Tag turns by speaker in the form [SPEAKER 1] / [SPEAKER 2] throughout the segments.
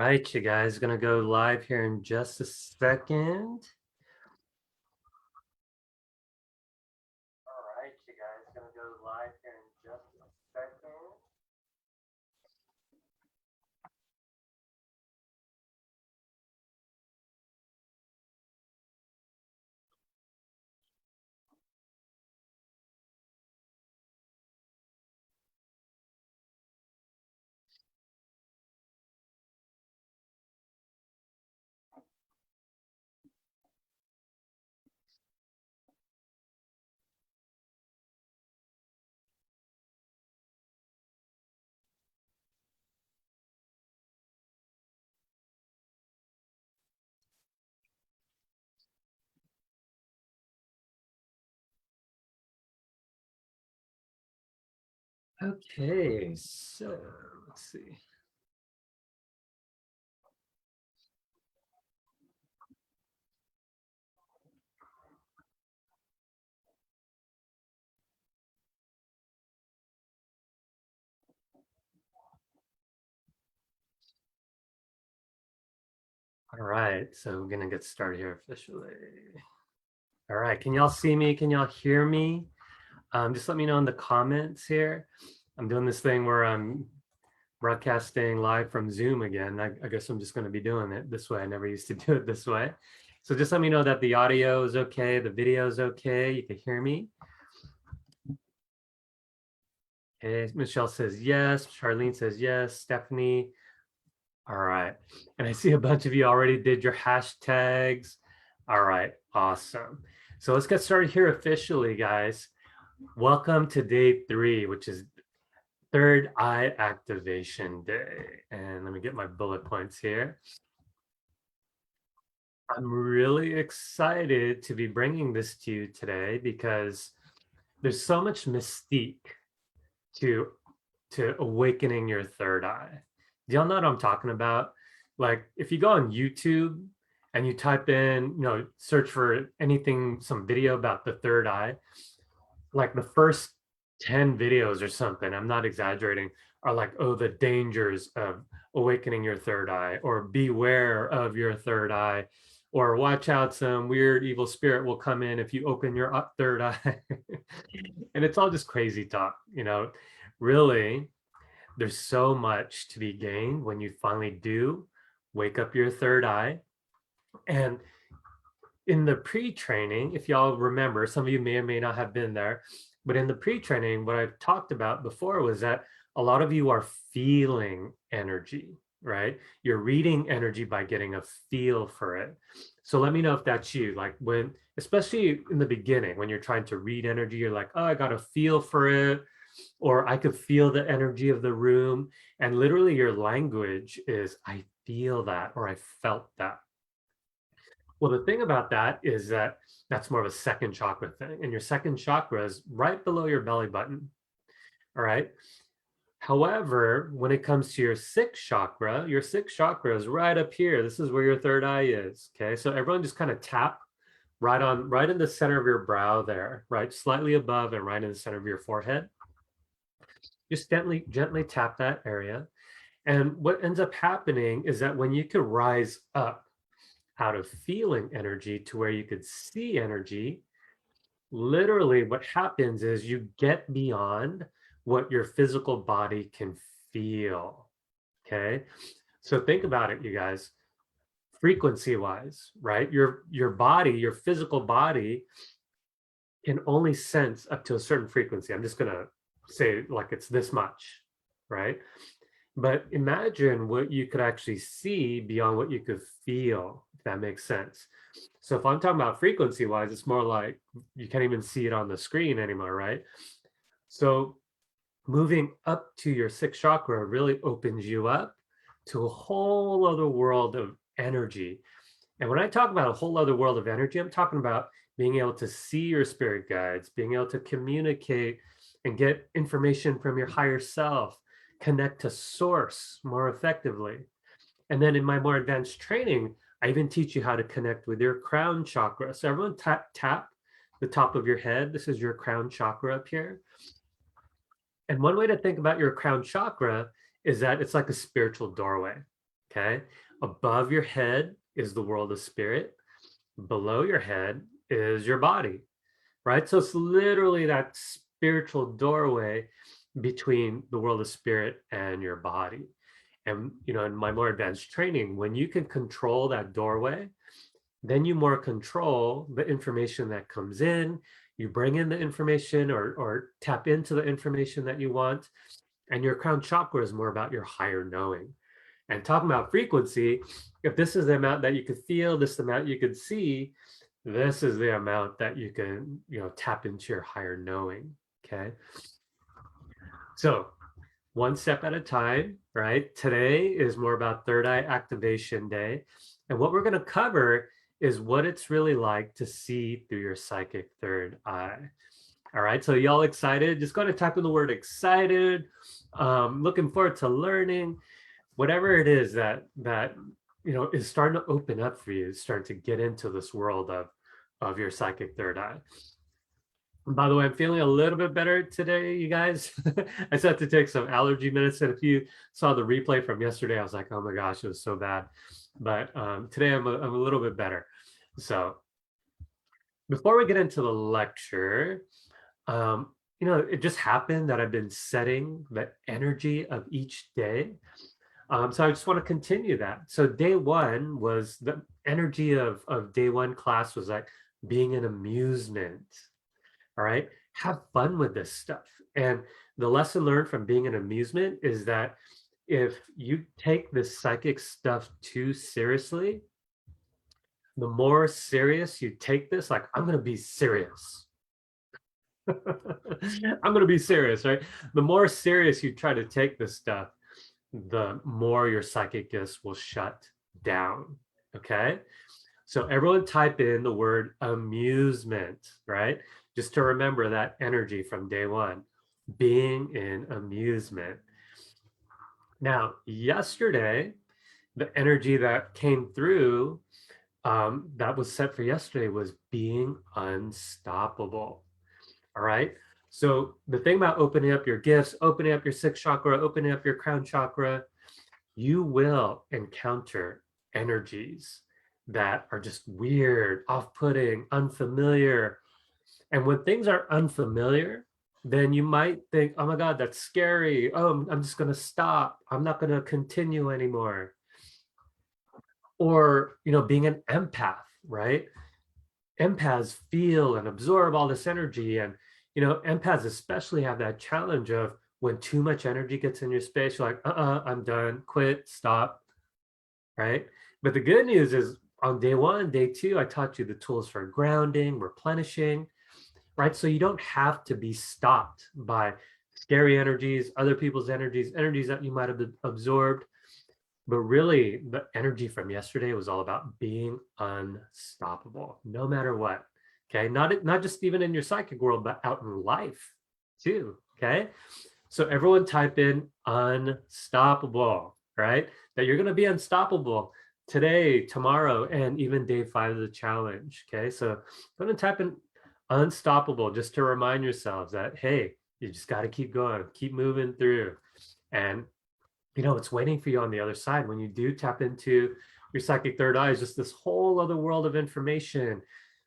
[SPEAKER 1] right, you guys, gonna go live here in just a second. All right, you guys, gonna go live here in just a second. Okay, so let's see. All right, so we're gonna get started here officially. All right, can y'all see me? Can y'all hear me? Just let me know in the comments here. I'm doing this thing where I'm broadcasting live from Zoom again. I guess I'm just going to be doing it this way. I never used to do it this way. So just let me know that the audio is okay, the video is okay, you can hear me. Okay, Michelle says yes, Charlene says yes, Stephanie. All right. And I see a bunch of you already did your hashtags. All right, awesome. So let's get started here officially, guys. Welcome to day 3, which is third eye activation day. And let me get my bullet points here. I'm really excited to be bringing this to you today because there's so much mystique to awakening your third eye. Do y'all know what I'm talking about? Like if you go on YouTube and you type in, search for anything, some video about the third eye, like the first 10 videos or something, I'm not exaggerating, are like, oh, the dangers of awakening your third eye, or beware of your third eye, or watch out, some weird evil spirit will come in if you open your third eye. And it's all just crazy talk, really. There's so much to be gained when you finally do wake up your third eye. And in the pre-training, if y'all remember, some of you may or may not have been there, but in the pre-training, what I've talked about before was that a lot of you are feeling energy, right? You're reading energy by getting a feel for it. So let me know if that's you. Like when, especially in the beginning, when you're trying to read energy, you're like, oh, I got a feel for it, or I could feel the energy of the room. And literally your language is, I feel that, or I felt that. Well, the thing about that is that that's more of a second chakra thing. And your second chakra is right below your belly button. All right. However, when it comes to your sixth chakra is right up here. This is where your third eye is. Okay. So everyone just kind of tap right in the center of your brow there, right? Slightly above and right in the center of your forehead. Just gently tap that area. And what ends up happening is that when you can rise up out of feeling energy to where you could see energy, literally what happens is you get beyond what your physical body can feel. Okay. So think about it, you guys, frequency wise, right? Your body, your physical body can only sense up to a certain frequency. I'm just going to say like it's this much, right? But imagine what you could actually see beyond what you could feel, if that makes sense. So if I'm talking about frequency wise, it's more like you can't even see it on the screen anymore, right? So moving up to your sixth chakra really opens you up to a whole other world of energy. And when I talk about a whole other world of energy, I'm talking about being able to see your spirit guides, being able to communicate and get information from your higher self, connect to source more effectively. And then in my more advanced training, I even teach you how to connect with your crown chakra. So everyone tap the top of your head. This is your crown chakra up here. And one way to think about your crown chakra is that it's like a spiritual doorway. Okay. Above your head is the world of spirit. Below your head is your body, right? So it's literally that spiritual doorway between the world of spirit and your body. And, in my more advanced training, when you can control that doorway, then you more control the information that comes in. You bring in the information or tap into the information that you want. And your crown chakra is more about your higher knowing. And talking about frequency, if this is the amount that you could feel, this amount you could see, this is the amount that you can, tap into your higher knowing. Okay. So one step at a time, right? Today is more about third eye activation day. And what we're going to cover is what it's really like to see through your psychic third eye. All right. So y'all excited? Just go to type in the word excited. Looking forward to learning. Whatever it is that is starting to open up for you, starting to get into this world of your psychic third eye. And by the way, I'm feeling a little bit better today, you guys. I just had to take some allergy medicine. If you saw the replay from yesterday, I was like, oh my gosh, it was so bad. But today I'm a little bit better. So before we get into the lecture, it just happened that I've been setting the energy of each day. So I just want to continue that. So day one was the energy of day one class was like being an amusement. All right. Have fun with this stuff. And the lesson learned from being an amusement is that if you take this psychic stuff too seriously, the more serious you take this, like, I'm going to be serious. I'm going to be serious, right? The more serious you try to take this stuff, the more your psychic gifts will shut down. Okay. So everyone type in the word amusement, right? Just to remember that energy from day one, being in amusement. Now, yesterday, the energy that came through that was set for yesterday was being unstoppable. All right. So the thing about opening up your gifts, opening up your sixth chakra, opening up your crown chakra, you will encounter energies that are just weird, off-putting, unfamiliar. And when things are unfamiliar, then you might think, oh my God, that's scary. Oh, I'm just going to stop. I'm not going to continue anymore. Or, being an empath, right? Empaths feel and absorb all this energy. And, empaths especially have that challenge of when too much energy gets in your space, you're like, I'm done, quit, stop, right? But the good news is on day one, day two, I taught you the tools for grounding, replenishing, right? So you don't have to be stopped by scary energies, other people's energies, energies that you might have absorbed. But really, the energy from yesterday was all about being unstoppable, no matter what. Okay, not just even in your psychic world, but out in life too. Okay, so everyone type in unstoppable, right? That you're going to be unstoppable today, tomorrow, and even day 5 of the challenge. Okay, so go ahead and type in unstoppable just to remind yourselves that, hey, you just got to keep going, keep moving through. And it's waiting for you on the other side. When you do tap into your psychic third eye, is just this whole other world of information,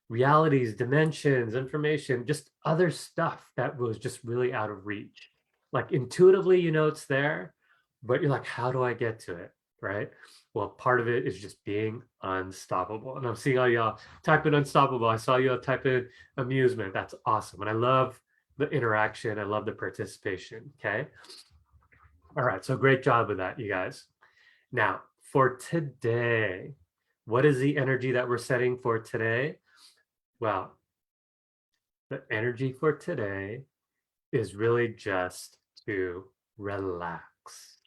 [SPEAKER 1] realities, dimensions, information, just other stuff that was just really out of reach. Like intuitively, it's there, but you're like, how do I get to it? Right. Well, part of it is just being unstoppable. And I'm seeing all y'all type in unstoppable. I saw y'all type in amusement. That's awesome. And I love the interaction. I love the participation. Okay. All right, so great job with that, you guys. Now, for today, what is the energy that we're setting for today? Well, the energy for today is really just to relax.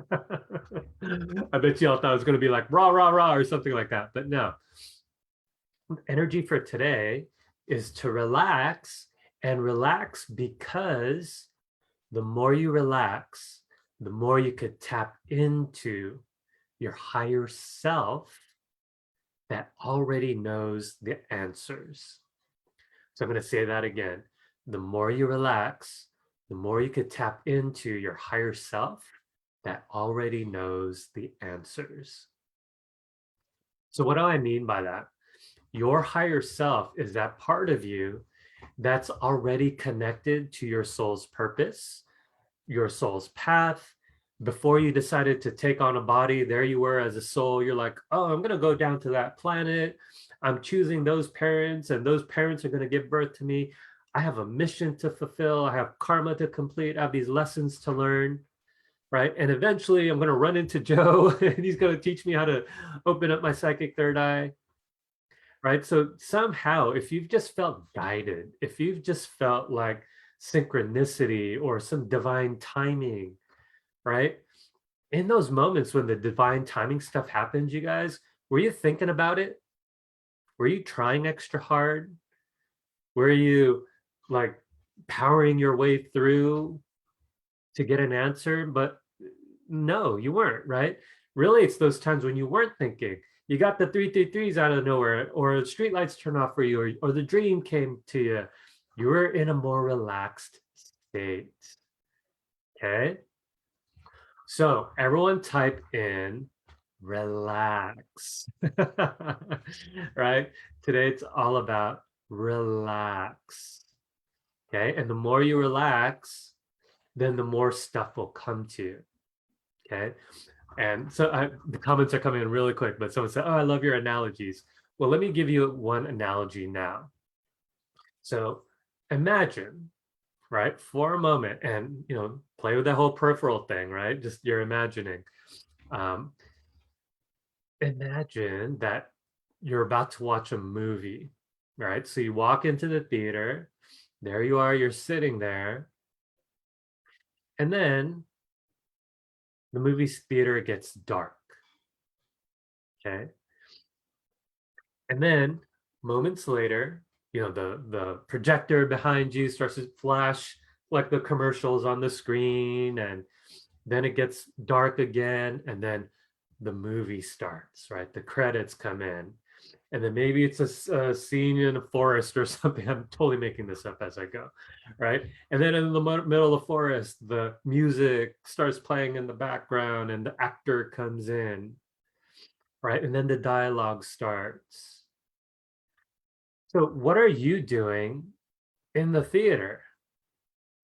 [SPEAKER 1] I bet you all thought it was going to be like rah, rah, rah, or something like that, but no. Energy for today is to relax, and relax because the more you relax, the more you could tap into your higher self that already knows the answers. So I'm going to say that again. The more you relax, the more you could tap into your higher self that already knows the answers. So what do I mean by that? Your higher self is that part of you that's already connected to your soul's purpose, your soul's path. Before you decided to take on a body, there you were as a soul. You're like, oh, I'm going to go down to that planet. I'm choosing those parents, and those parents are going to give birth to me. I have a mission to fulfill. I have karma to complete. I have these lessons to learn, right? And eventually I'm going to run into Joe and he's going to teach me how to open up my psychic third eye, right? So somehow, if you've just felt guided, if you've just felt like synchronicity or some divine timing, right? In those moments when the divine timing stuff happens, you guys, were you thinking about it? Were you trying extra hard? Were you like powering your way through to get an answer? But no, you weren't, right? Really, it's those times when you weren't thinking. You got the 333s out of nowhere, or street lights turn off for you, or the dream came to you. You were in a more relaxed state. Okay. So everyone type in relax. Right? Today it's all about relax. Okay. And the more you relax, then the more stuff will come to you. Okay. And so the comments are coming in really quick, but someone said, oh, I love your analogies. Well, let me give you one analogy now. So imagine, right, for a moment, and, play with that whole peripheral thing, right? Just you're imagining. Um, Imagine that you're about to watch a movie, right? So you walk into the theater, there you are, you're sitting there, and then the movie theater gets dark, okay? And then moments later, the projector behind you starts to flash like the commercials on the screen, and then it gets dark again, and then the movie starts, right? The credits come in, and then maybe it's a scene in a forest or something. I'm totally making this up as I go, right? And then in the middle of the forest, the music starts playing in the background, and the actor comes in, right? And then the dialogue starts. So, what are you doing in the theater?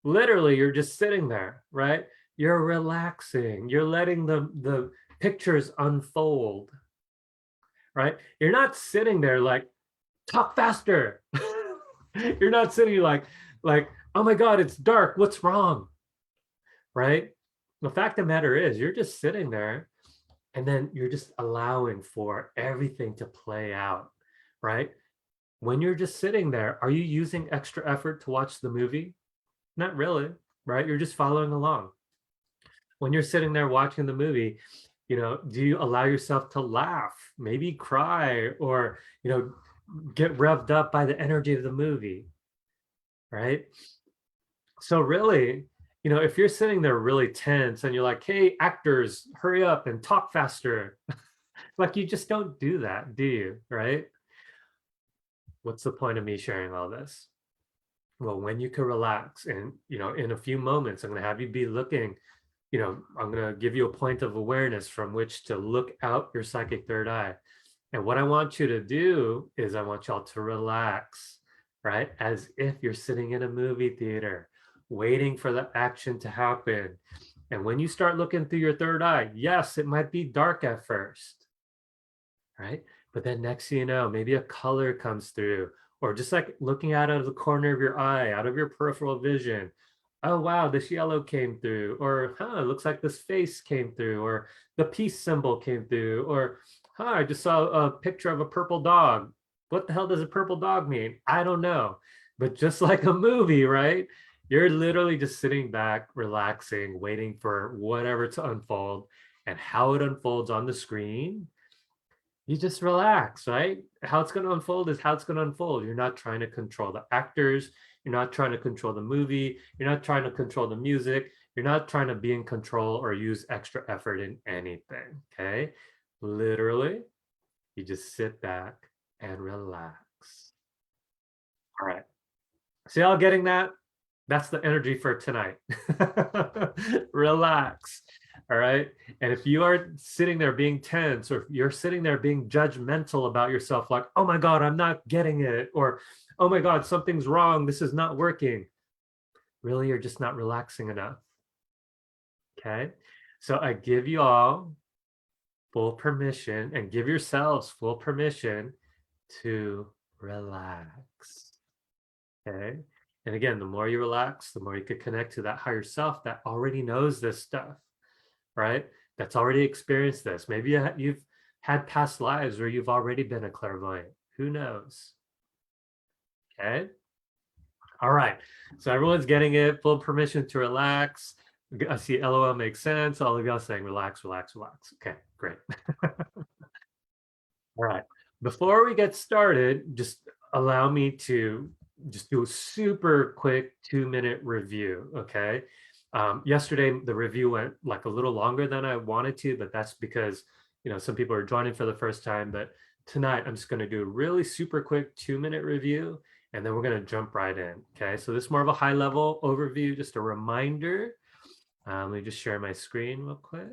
[SPEAKER 1] Literally, you're just sitting there, right? You're relaxing. You're letting the pictures unfold, right? You're not sitting there like, talk faster. You're not sitting like, oh my God, it's dark. What's wrong? Right? The fact of the matter is, you're just sitting there, and then you're just allowing for everything to play out, right? When you're just sitting there, are you using extra effort to watch the movie? Not really, right? You're just following along. When you're sitting there watching the movie, do you allow yourself to laugh, maybe cry, or, get revved up by the energy of the movie, right? So really, if you're sitting there really tense and you're like, hey, actors, hurry up and talk faster, like you just don't do that, do you, right? What's the point of me sharing all this? Well, when you can relax, and in a few moments I'm going to have you be looking, I'm going to give you a point of awareness from which to look out your psychic third eye. And what I want you to do is I want y'all to relax, right? As if you're sitting in a movie theater waiting for the action to happen. And when you start looking through your third eye, yes, it might be dark at first, right? But then next thing you know, maybe a color comes through, or just like looking out of the corner of your eye, out of your peripheral vision. Oh, wow, this yellow came through, or, it looks like this face came through, or the peace symbol came through, or, I just saw a picture of a purple dog. What the hell does a purple dog mean? I don't know. But just like a movie, right? You're literally just sitting back, relaxing, waiting for whatever to unfold. And how it unfolds on the screen, you just relax, right? How it's going to unfold is how it's going to unfold. You're not trying to control the actors. You're not trying to control the movie. You're not trying to control the music. You're not trying to be in control or use extra effort in anything, okay? Literally, you just sit back and relax. All right. See y'all getting that? That's the energy for tonight. Relax. All right. And if you are sitting there being tense, or if you're sitting there being judgmental about yourself, like, oh my God, I'm not getting it, or oh my God, something's wrong, this is not working, really, you're just not relaxing enough. Okay. So I give you all full permission, and give yourselves full permission to relax. Okay. And again, the more you relax, the more you could connect to that higher self that already knows this stuff, right? That's already experienced this. Maybe you've had past lives where you've already been a clairvoyant. Who knows? Okay. All right. So everyone's getting it. Full permission to relax. I see LOL makes sense. All of y'all saying relax, relax, relax. Okay, great. All right. Before we get started, just allow me to just do a super quick 2-minute review. Okay. Yesterday, the review went like a little longer than I wanted to, but that's because, some people are joining for the first time. But tonight, I'm just going to do a really super quick 2-minute review, and then we're going to jump right in. Okay. So this is more of a high level overview, just a reminder. Let me just share my screen real quick.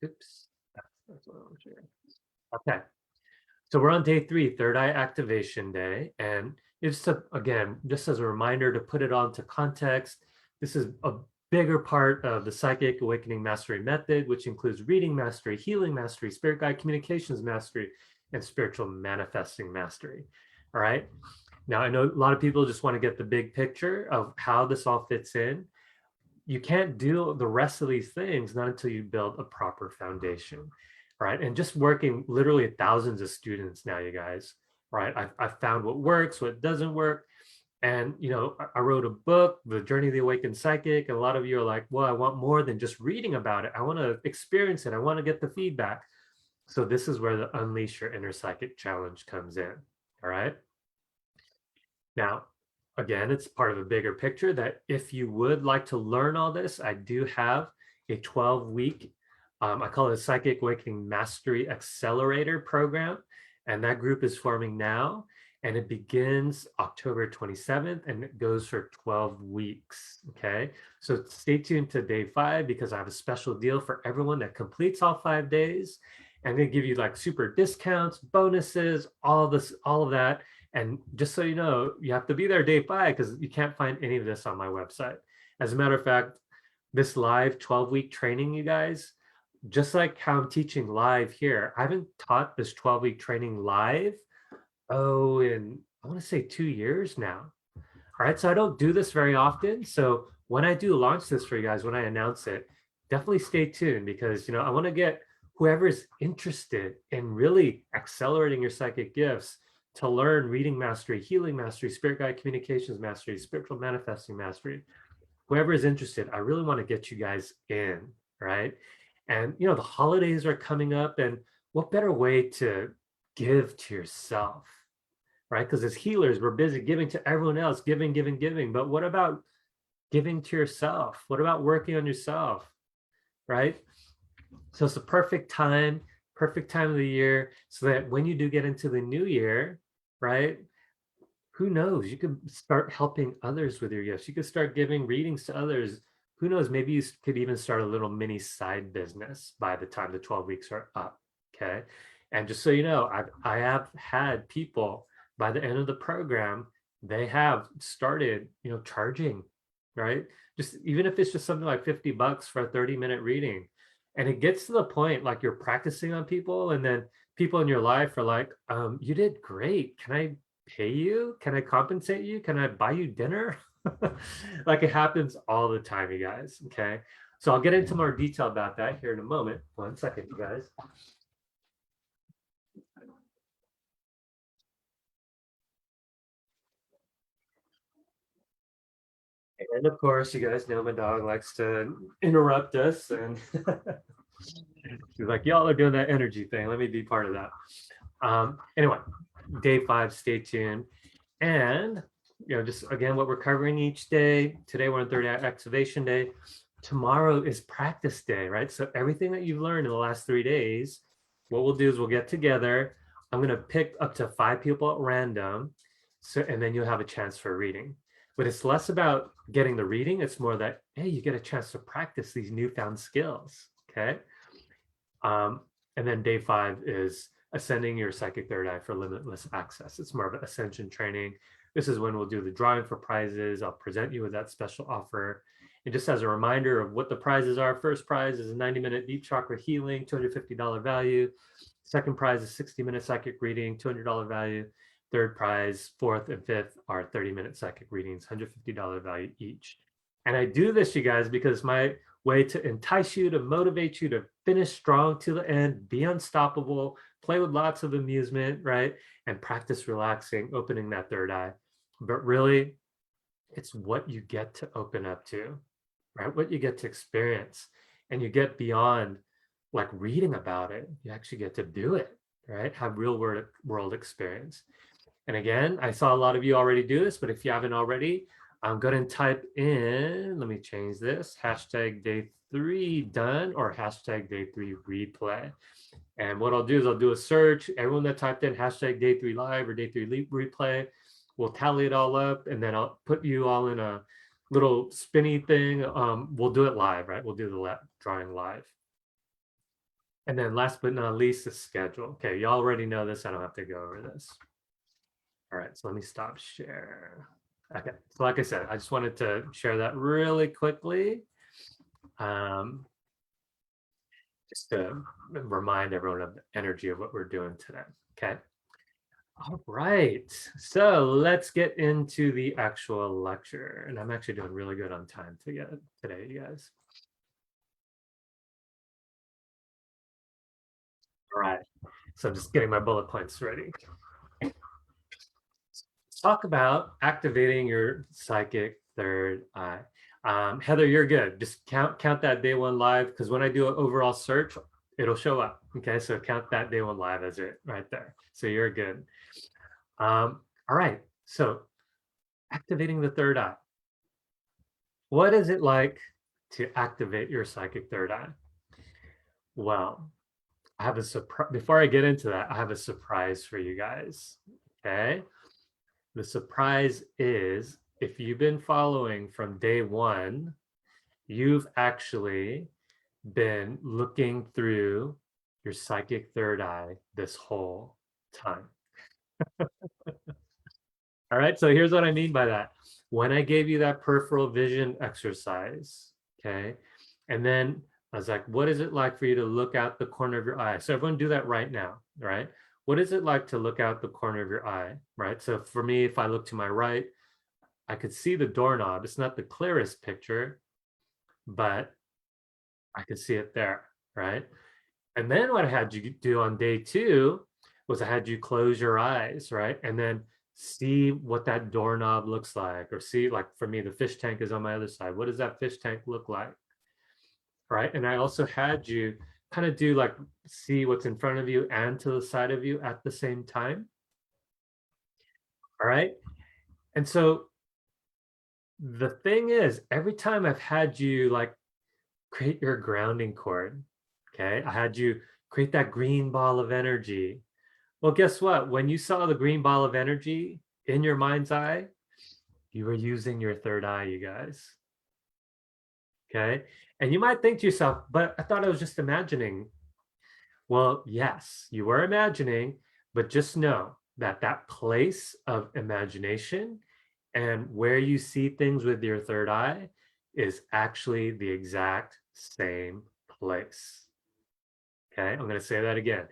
[SPEAKER 1] Oops. That's what I'm sharing. Okay. So we're on day 3, third eye activation day. And it's again, just as a reminder to put it all into context, this is a bigger part of the Psychic Awakening Mastery Method, which includes reading mastery, healing mastery, spirit guide communications mastery, and spiritual manifesting mastery. All right. Now, I know a lot of people just want to get the big picture of how this all fits in. You can't do the rest of these things not until you build a proper foundation, right? And just working literally thousands of students now, you guys, right? I've found what works, what doesn't work. And, I wrote a book, The Journey of the Awakened Psychic. And a lot of you are like, well, I want more than just reading about it. I want to experience it. I want to get the feedback. So this is where the Unleash Your Inner Psychic Challenge comes in, all right? Now, again, it's part of a bigger picture that if you would like to learn all this, I do have a 12-week, I call it a Psychic Awakening Mastery Accelerator program. And that group is forming now. And it begins October 27th and it goes for 12 weeks. Okay. So stay tuned to day 5 because I have a special deal for everyone that completes all 5 days. I'm going to give you like super discounts, bonuses, all of that. And just so you know, you have to be there day 5 because you can't find any of this on my website. As a matter of fact, this live 12-week training, you guys, just like how I'm teaching live here, I haven't taught this 12-week training live, in I want to say 2 years now. All right, so I don't do this very often. So when I do launch this for you guys, when I announce it, definitely stay tuned because, I want to get whoever's interested in really accelerating your psychic gifts to learn reading mastery, healing mastery, spirit guide communications mastery, spiritual manifesting mastery. Whoever is interested, I really want to get you guys in, right? And, the holidays are coming up, and what better way to give to yourself, right? Because as healers, we're busy giving to everyone else, giving, giving, giving. But what about giving to yourself? What about working on yourself, right? So it's the perfect time of the year so that when you do get into the new year, right? Who knows? You could start helping others with your gifts. You could start giving readings to others. Who knows? Maybe you could even start a little mini side business by the time the 12 weeks are up. Okay. And just so you know, I have had people by the end of the program, they have started, charging, right? Just even if it's just something like $50 for a 30-minute reading. And it gets to the point like you're practicing on people, and then people in your life are like, you did great. Can I pay you? Can I compensate you? Can I buy you dinner? Like it happens all the time, you guys. Okay. So I'll get into more detail about that here in a moment. 1 second, you guys. And of course, you guys know my dog likes to interrupt us, and she's like, y'all are doing that energy thing. Let me be part of that. Anyway, day 5, stay tuned. And, just again, what we're covering each day. Today, we're on third eye activation day. Tomorrow is practice day, right? So everything that you've learned in the last 3 days, what we'll do is we'll get together. I'm going to pick up to 5 people at random. So, and then you'll have a chance for a reading. But it's less about getting the reading. It's more that, hey, you get a chance to practice these newfound skills. Okay. Um, and then day 5 is ascending your psychic third eye for limitless access. It's more of an ascension training. This is when we'll do the drawing for prizes. I'll present you with that special offer. And just as a reminder of what the prizes are, first prize is a 90-minute deep chakra healing, $250 value. Second prize is 60-minute psychic reading, $200 value. Third prize, fourth and fifth are 30-minute psychic readings, $150 value each. And I do this, you guys, because my way to entice you, to motivate you to finish strong to the end, be unstoppable, play with lots of amusement, right? And practice relaxing, opening that third eye. But really, it's what you get to open up to, right? What you get to experience. And you get beyond like reading about it. You actually get to do it, right? Have real world experience. And again, I saw a lot of you already do this, but if you haven't already, I'm going to type in, let me change this, hashtag day 3 done or hashtag day 3 replay. And what I'll do is I'll do a search. Everyone that typed in hashtag day 3 live or day 3 replay, we'll tally it all up, and then I'll put you all in a little spinny thing. We'll do it live, right? We'll do the drawing live. And then last but not least, the schedule. Okay, you already know this. I don't have to go over this. All right, so let me stop share. Okay, so like I said, I just wanted to share that really quickly. Just to remind everyone of the energy of what we're doing today, okay? All right, so let's get into the actual lecture. And I'm actually doing really good on time today, you guys. All right, so I'm just getting my bullet points ready. Let's talk about activating your psychic third eye. Heather, you're good. Just count that day 1 live, because when I do an overall search, it'll show up. Okay, so count that day 1 live as it right there. So you're good. All right, so activating the third eye. What is it like to activate your psychic third eye? Well, I have a surprise. Before I get into that, I have a surprise for you guys. Okay. The surprise is, if you've been following from day 1, you've actually been looking through your psychic third eye this whole time. All right, so here's what I mean by that. When I gave you that peripheral vision exercise, okay, and then I was like, what is it like for you to look out the corner of your eye? So everyone do that right now, right? What is it like to look out the corner of your eye, right? So for me, if I look to my right, I could see the doorknob. It's not the clearest picture, but I could see it there, right? And then what I had you do on day 2 was I had you close your eyes, right? And then see what that doorknob looks like, or see, like for me, the fish tank is on my other side. What does that fish tank look like? Right. And I also had you kind of do like, see what's in front of you and to the side of you at the same time. All right. And so the thing is, every time I've had you like create your grounding cord, okay, I had you create that green ball of energy. Well, guess what? When you saw the green ball of energy in your mind's eye, you were using your third eye, you guys. Okay. And you might think to yourself, but I thought I was just imagining. Well, yes, you were imagining, but just know that that place of imagination and where you see things with your third eye is actually the exact same place. Okay. I'm going to say that again.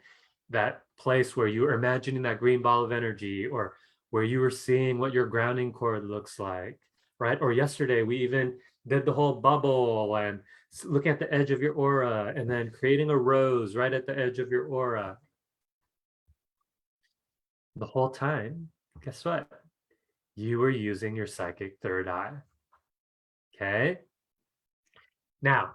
[SPEAKER 1] That place where you were imagining that green ball of energy, or where you were seeing what your grounding cord looks like, right? Or yesterday, we even did the whole bubble and looking at the edge of your aura and then creating a rose right at the edge of your aura. The whole time, guess what? You were using your psychic third eye. Okay. Now,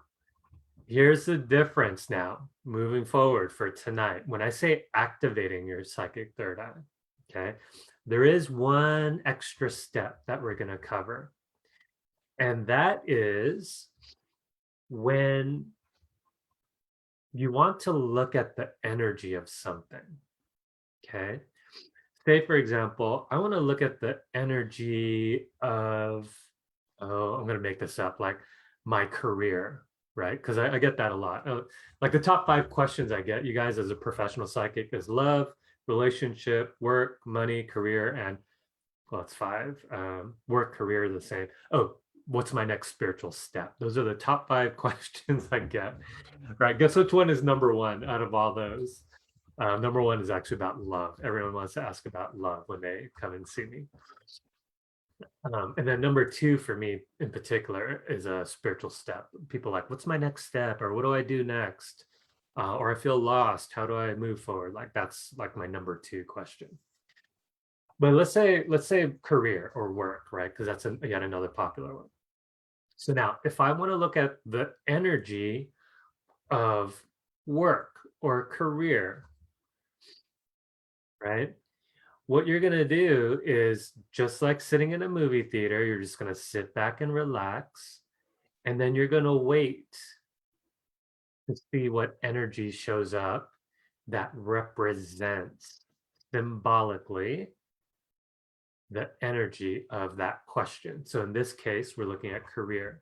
[SPEAKER 1] here's the difference now, moving forward for tonight. When I say activating your psychic third eye, okay, there is one extra step that we're going to cover. And that is when you want to look at the energy of something, okay? say for example, I want to look at the energy of, oh, I'm going to make this up, like my career, right? Because I get that a lot. Like the top 5 questions I get, you guys, as a professional psychic, is love, relationship, work, money, career, and, well, it's 5. Work, career, the same. Oh, what's my next spiritual step? Those are the top 5 questions I get. Right? Guess which one is number one out of all those? Number one is actually about love. Everyone wants to ask about love when they come and see me. And then number 2 for me in particular is a spiritual step. People are like, what's my next step? Or what do I do next? Or I feel lost. How do I move forward? Like that's like my number 2 question. But let's say career or work, right? Because that's yet another popular one. So now, if I want to look at the energy of work or career, right? What you're going to do is just like sitting in a movie theater, you're just going to sit back and relax. And then you're going to wait to see what energy shows up that represents symbolically the energy of that question. So in this case, we're looking at career.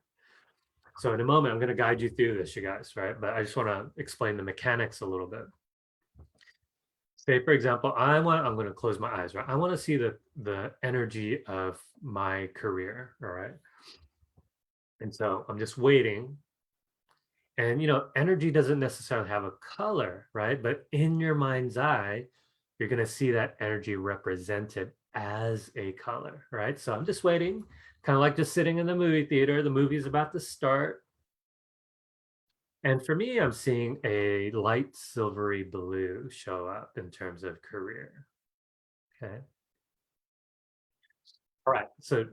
[SPEAKER 1] So in a moment, I'm going to guide you through this, you guys, right? But I just want to explain the mechanics a little bit. Say, for example, I'm going to close my eyes, right? I want to see the energy of my career, all right? And so I'm just waiting. And, energy doesn't necessarily have a color, right? But in your mind's eye, you're going to see that energy represented as a color, right? So I'm just waiting, kind of like just sitting in the movie theater. The movie's about to start. And for me, I'm seeing a light silvery blue show up in terms of career. Okay. All right. So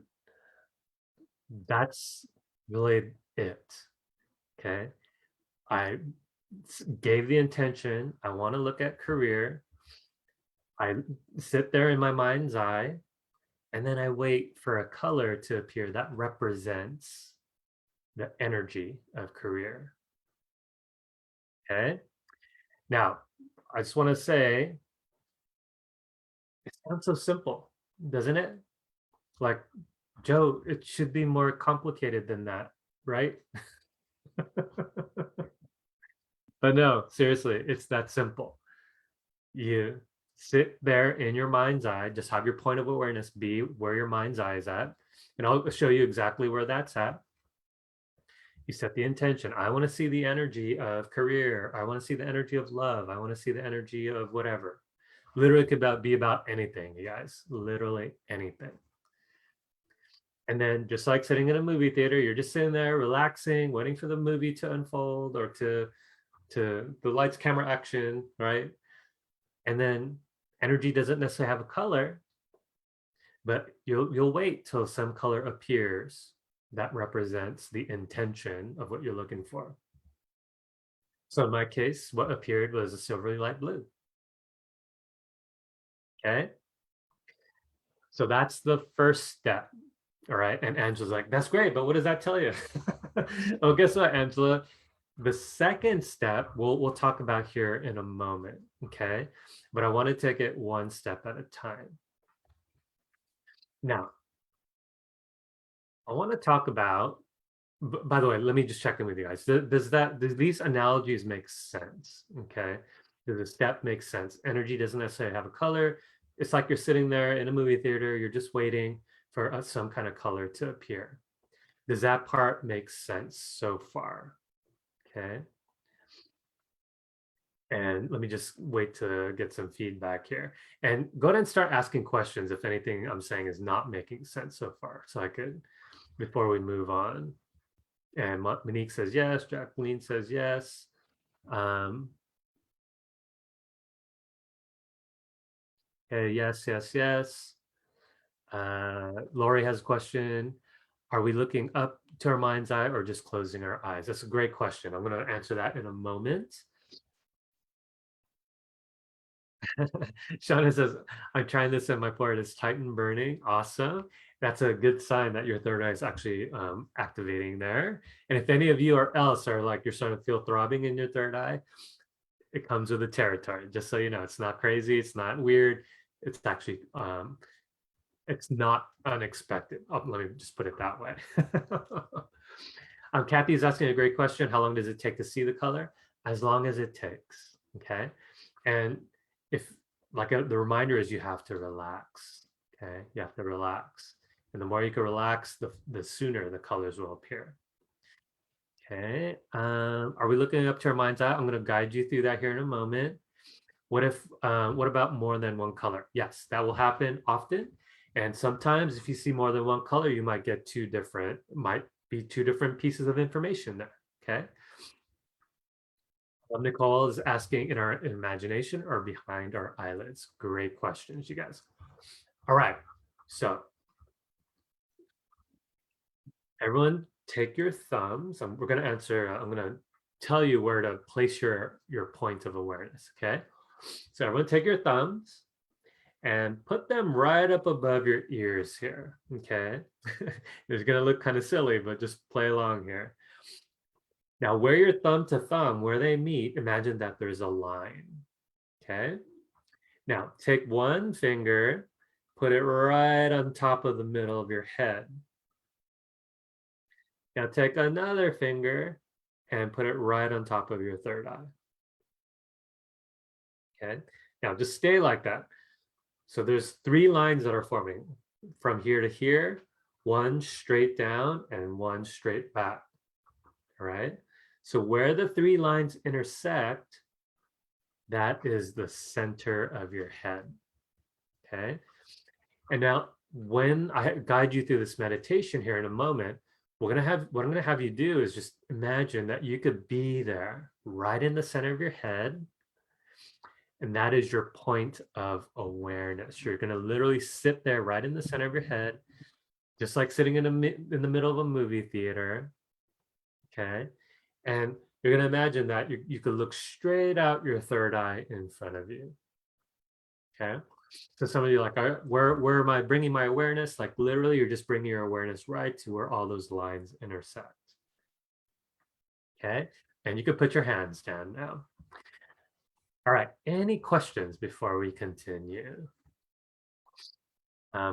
[SPEAKER 1] that's really it. Okay. I gave the intention. I want to look at career. I sit there in my mind's eye, and then I wait for a color to appear that represents the energy of career. Okay. Now, I just want to say, it sounds so simple, doesn't it? Like, Joe, it should be more complicated than that, right? But no, seriously, it's that simple. You sit there in your mind's eye, just have your point of awareness be where your mind's eye is at, and I'll show you exactly where that's at. You set the intention. I want to see the energy of career. I want to see the energy of love. I want to see the energy of whatever. Literally could be about anything, you guys. Literally anything. And then just like sitting in a movie theater, you're just sitting there relaxing, waiting for the movie to unfold or to the lights, camera, action, right? And then energy doesn't necessarily have a color, but you'll wait till some color appears that represents the intention of what you're looking for. So in my case, what appeared was a silvery light blue. Okay. So that's the first step. All right. And Angela's like, that's great, but what does that tell you? Oh, guess what, Angela? The second step we'll talk about here in a moment. Okay. But I want to take it one step at a time. Now, I want to talk about, by the way, let me just check in with you guys. Does these analogies make sense? Okay. Does the step make sense? Energy doesn't necessarily have a color. It's like you're sitting there in a movie theater, you're just waiting for some kind of color to appear. Does that part make sense so far? Okay. And let me just wait to get some feedback here. And go ahead and start asking questions if anything I'm saying is not making sense so far. So I could, before we move on. And Monique says yes. Jacqueline says yes. Okay, yes, yes, yes. Lori has a question. Are we looking up to our mind's eye or just closing our eyes? That's a great question. I'm going to answer that in a moment. Shauna says, I'm trying this and my forehead is tight and burning. Awesome. That's a good sign that your third eye is actually activating there. And if any of you or else are like, you're starting to feel throbbing in your third eye, it comes with the territory. Just so you know, it's not crazy. It's not weird. it's actually it's not unexpected. Let me just put it that way. Kathy is asking a great question. How long does it take to see the color? As long as it takes. Okay. And if, like, the reminder is you have to relax. Okay. You have to relax. And the more you can relax, the sooner the colors will appear. Okay. Are we looking up to our mind's eye? I'm going to guide you through that here in a moment. What about more than one color? Yes, that will happen often. And sometimes if you see more than one color, you might get might be two different pieces of information there. Okay. Nicole is asking, in our imagination or behind our eyelids? Great questions, you guys. All right. So everyone take your thumbs. We're going to answer, I'm going to tell you where to place your point of awareness. Okay. So everyone take your thumbs and put them right up above your ears here. Okay. It's going to look kind of silly, but just play along here. Now, where your thumb to thumb, where they meet, imagine that there's a line. Okay. Now, take one finger, put it right on top of the middle of your head. Now, take another finger and put it right on top of your third eye. Okay. Now, just stay like that. So there's three lines that are forming from here to here, one straight down and one straight back. All right. So where the three lines intersect, that is the center of your head. Okay. And now when I guide you through this meditation here in a moment, what I'm going to have you do is just imagine that you could be there right in the center of your head. And that is your point of awareness. You're going to literally sit there right in the center of your head, just like sitting in the middle of a movie theater. Okay. And you're going to imagine that you could look straight out your third eye in front of you. Okay. So some of you are like, where am I bringing my awareness? Like literally, you're just bringing your awareness right to where all those lines intersect. Okay. And you can put your hands down now. All right. Any questions before we continue?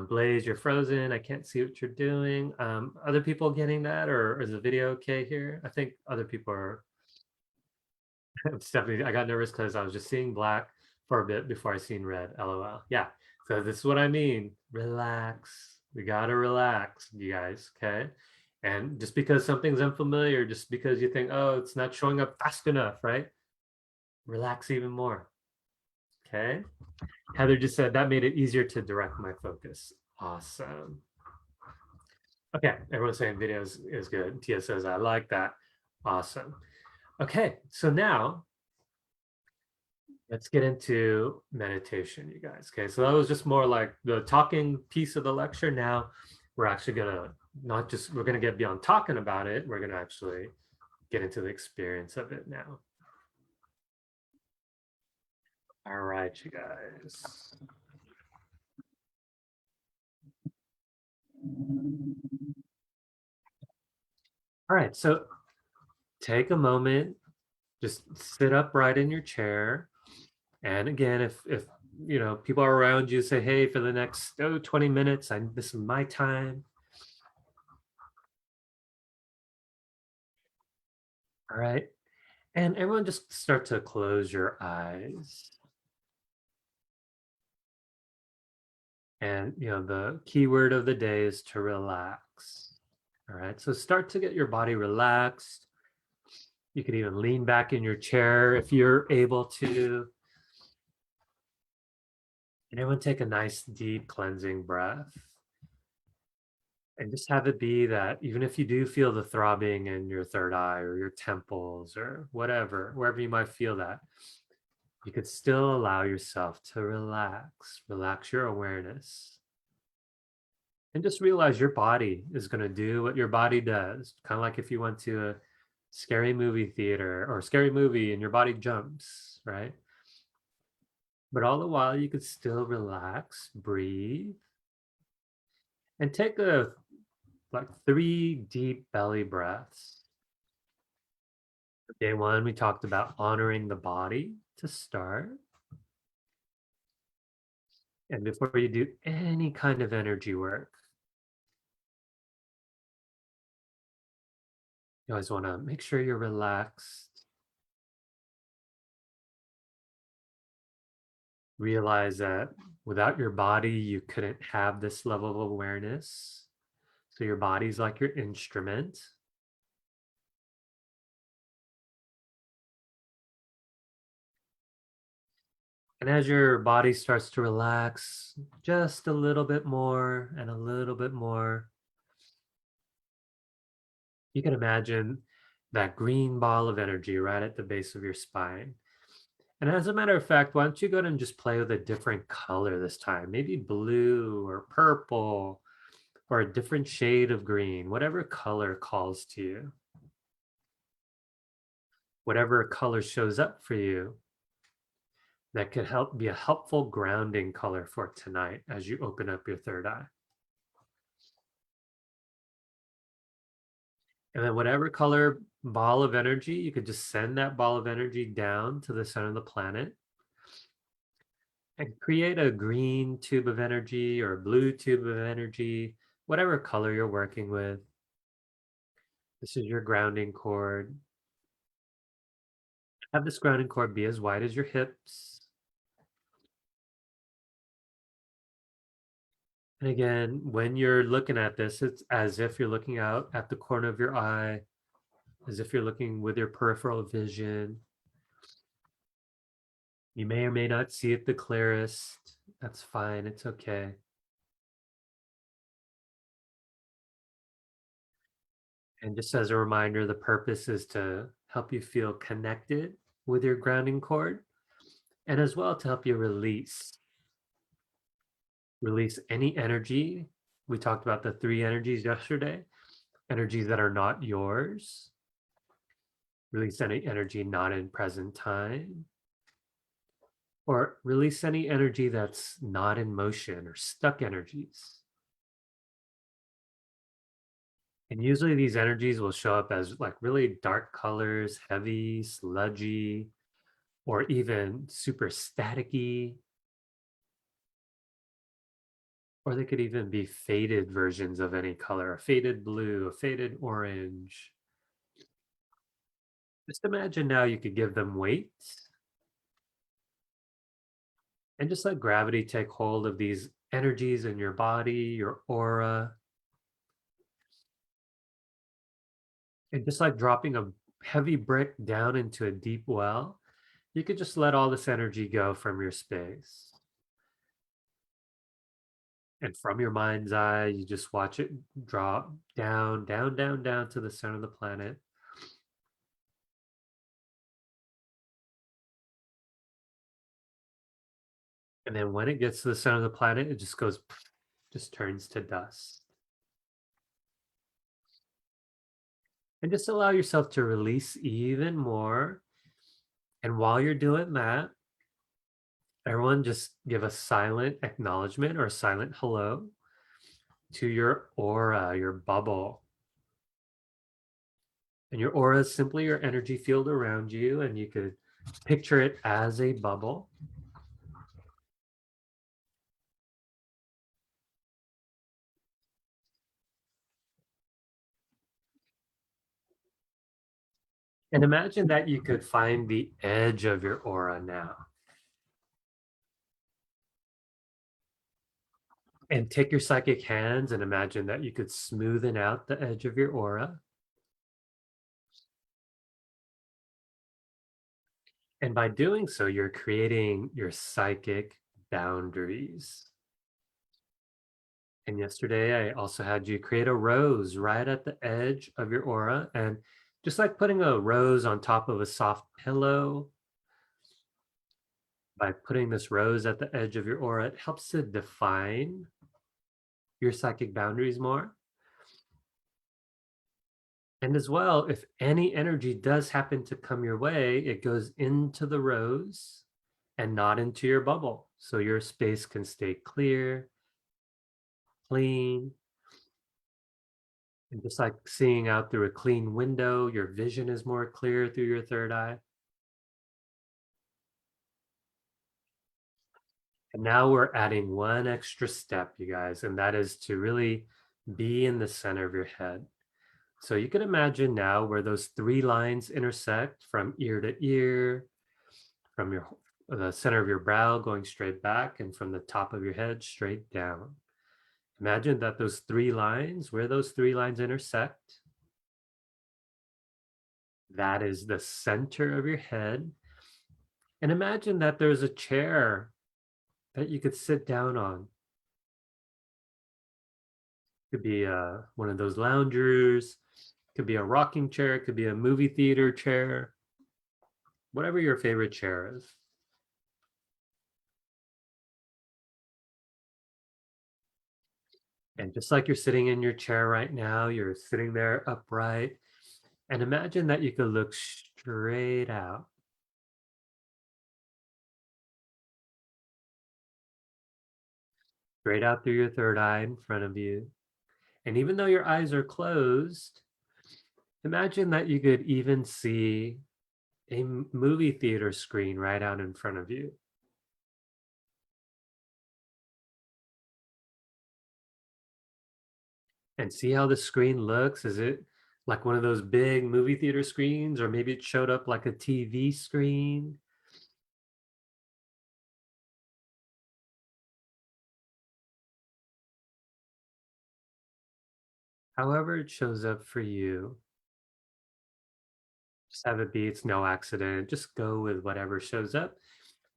[SPEAKER 1] Blaze, you're frozen. I can't see what you're doing. Other people getting that, or is the video okay here? I think other people are. Stephanie, I got nervous because I was just seeing black for a bit before I seen red. LOL. Yeah. So this is what I mean. Relax. We gotta relax, you guys. Okay. And just because something's unfamiliar, just because you think, oh, it's not showing up fast enough, right? Relax even more. Okay. Heather just said that made it easier to direct my focus. Awesome. Okay, everyone's saying videos is good. Tia says, I like that. Awesome. Okay, so now let's get into meditation, you guys. Okay, so that was just more like the talking piece of the lecture. Now we're actually gonna we're gonna get beyond talking about it. We're gonna actually get into the experience of it now. All right, you guys. All right, so take a moment, just sit upright in your chair. And again, if you know people are around you, say, hey, for the next 20 minutes, this is my time. All right. And everyone just start to close your eyes. And the key word of the day is to relax. All right. So start to get your body relaxed. You could even lean back in your chair if you're able to. And everyone take a nice deep cleansing breath. And just have it be that even if you do feel the throbbing in your third eye or your temples or whatever, wherever you might feel that, you could still allow yourself to relax your awareness. And just realize your body is going to do what your body does. Kind of like if you went to a scary movie theater or a scary movie and your body jumps, right? But all the while, you could still relax, breathe, and take like 3 deep belly breaths. Day one, we talked about honoring the body to start. And before you do any kind of energy work, you always want to make sure you're relaxed. Realize that without your body, you couldn't have this level of awareness. So your body's like your instrument. And as your body starts to relax just a little bit more and a little bit more, you can imagine that green ball of energy right at the base of your spine. And as a matter of fact, why don't you go ahead and just play with a different color this time? Maybe blue or purple or a different shade of green, whatever color calls to you, whatever color shows up for you that could help be a helpful grounding color for tonight as you open up your third eye. And then whatever color ball of energy, you could just send that ball of energy down to the center of the planet and create a green tube of energy or a blue tube of energy, whatever color you're working with. This is your grounding cord. Have this grounding cord be as wide as your hips. And again, when you're looking at this, it's as if you're looking out at the corner of your eye, as if you're looking with your peripheral vision. You may or may not see it the clearest. That's fine. It's okay. And just as a reminder, the purpose is to help you feel connected with your grounding cord and as well to help you release any energy. We talked about the three energies yesterday, energies that are not yours, release any energy not in present time, or release any energy that's not in motion or stuck energies. And usually these energies will show up as like really dark colors, heavy, sludgy, or even super staticky. Or they could even be faded versions of any color, a faded blue, a faded orange. Just imagine now you could give them weight and just let gravity take hold of these energies in your body, your aura, and just like dropping a heavy brick down into a deep well, you could just let all this energy go from your space. And from your mind's eye, you just watch it drop down, down, down, down to the center of the planet. And then when it gets to the center of the planet, it just goes, just turns to dust. And just allow yourself to release even more. And while you're doing that, everyone just give a silent acknowledgement or a silent hello to your aura, your bubble. And your aura is simply your energy field around you, and you could picture it as a bubble. And imagine that you could find the edge of your aura now. And take your psychic hands and imagine that you could smoothen out the edge of your aura. And by doing so, you're creating your psychic boundaries. And yesterday, I also had you create a rose right at the edge of your aura. And just like putting a rose on top of a soft pillow, by putting this rose at the edge of your aura, it helps to define your psychic boundaries more. And as well, if any energy does happen to come your way, it goes into the rose and not into your bubble. So your space can stay clear, clean, and just like seeing out through a clean window, your vision is more clear through your third eye. And now we're adding one extra step, you guys, and that is to really be in the center of your head. So you can imagine now where those three lines intersect from ear to ear, from your the center of your brow going straight back, and from the top of your head straight down. Imagine that those three lines, where those three lines intersect, that is the center of your head. And imagine that there's a chair that you could sit down on. Could be one of those loungers, could be a rocking chair, it could be a movie theater chair, whatever your favorite chair is. And just like you're sitting in your chair right now, you're sitting there upright. And imagine that you could look straight out, straight out through your third eye in front of you. And even though your eyes are closed, imagine that you could even see a movie theater screen right out in front of you. And see how the screen looks? Is it like one of those big movie theater screens, or maybe it showed up like a TV screen? However it shows up for you, just have it be it's no accident. Just go with whatever shows up.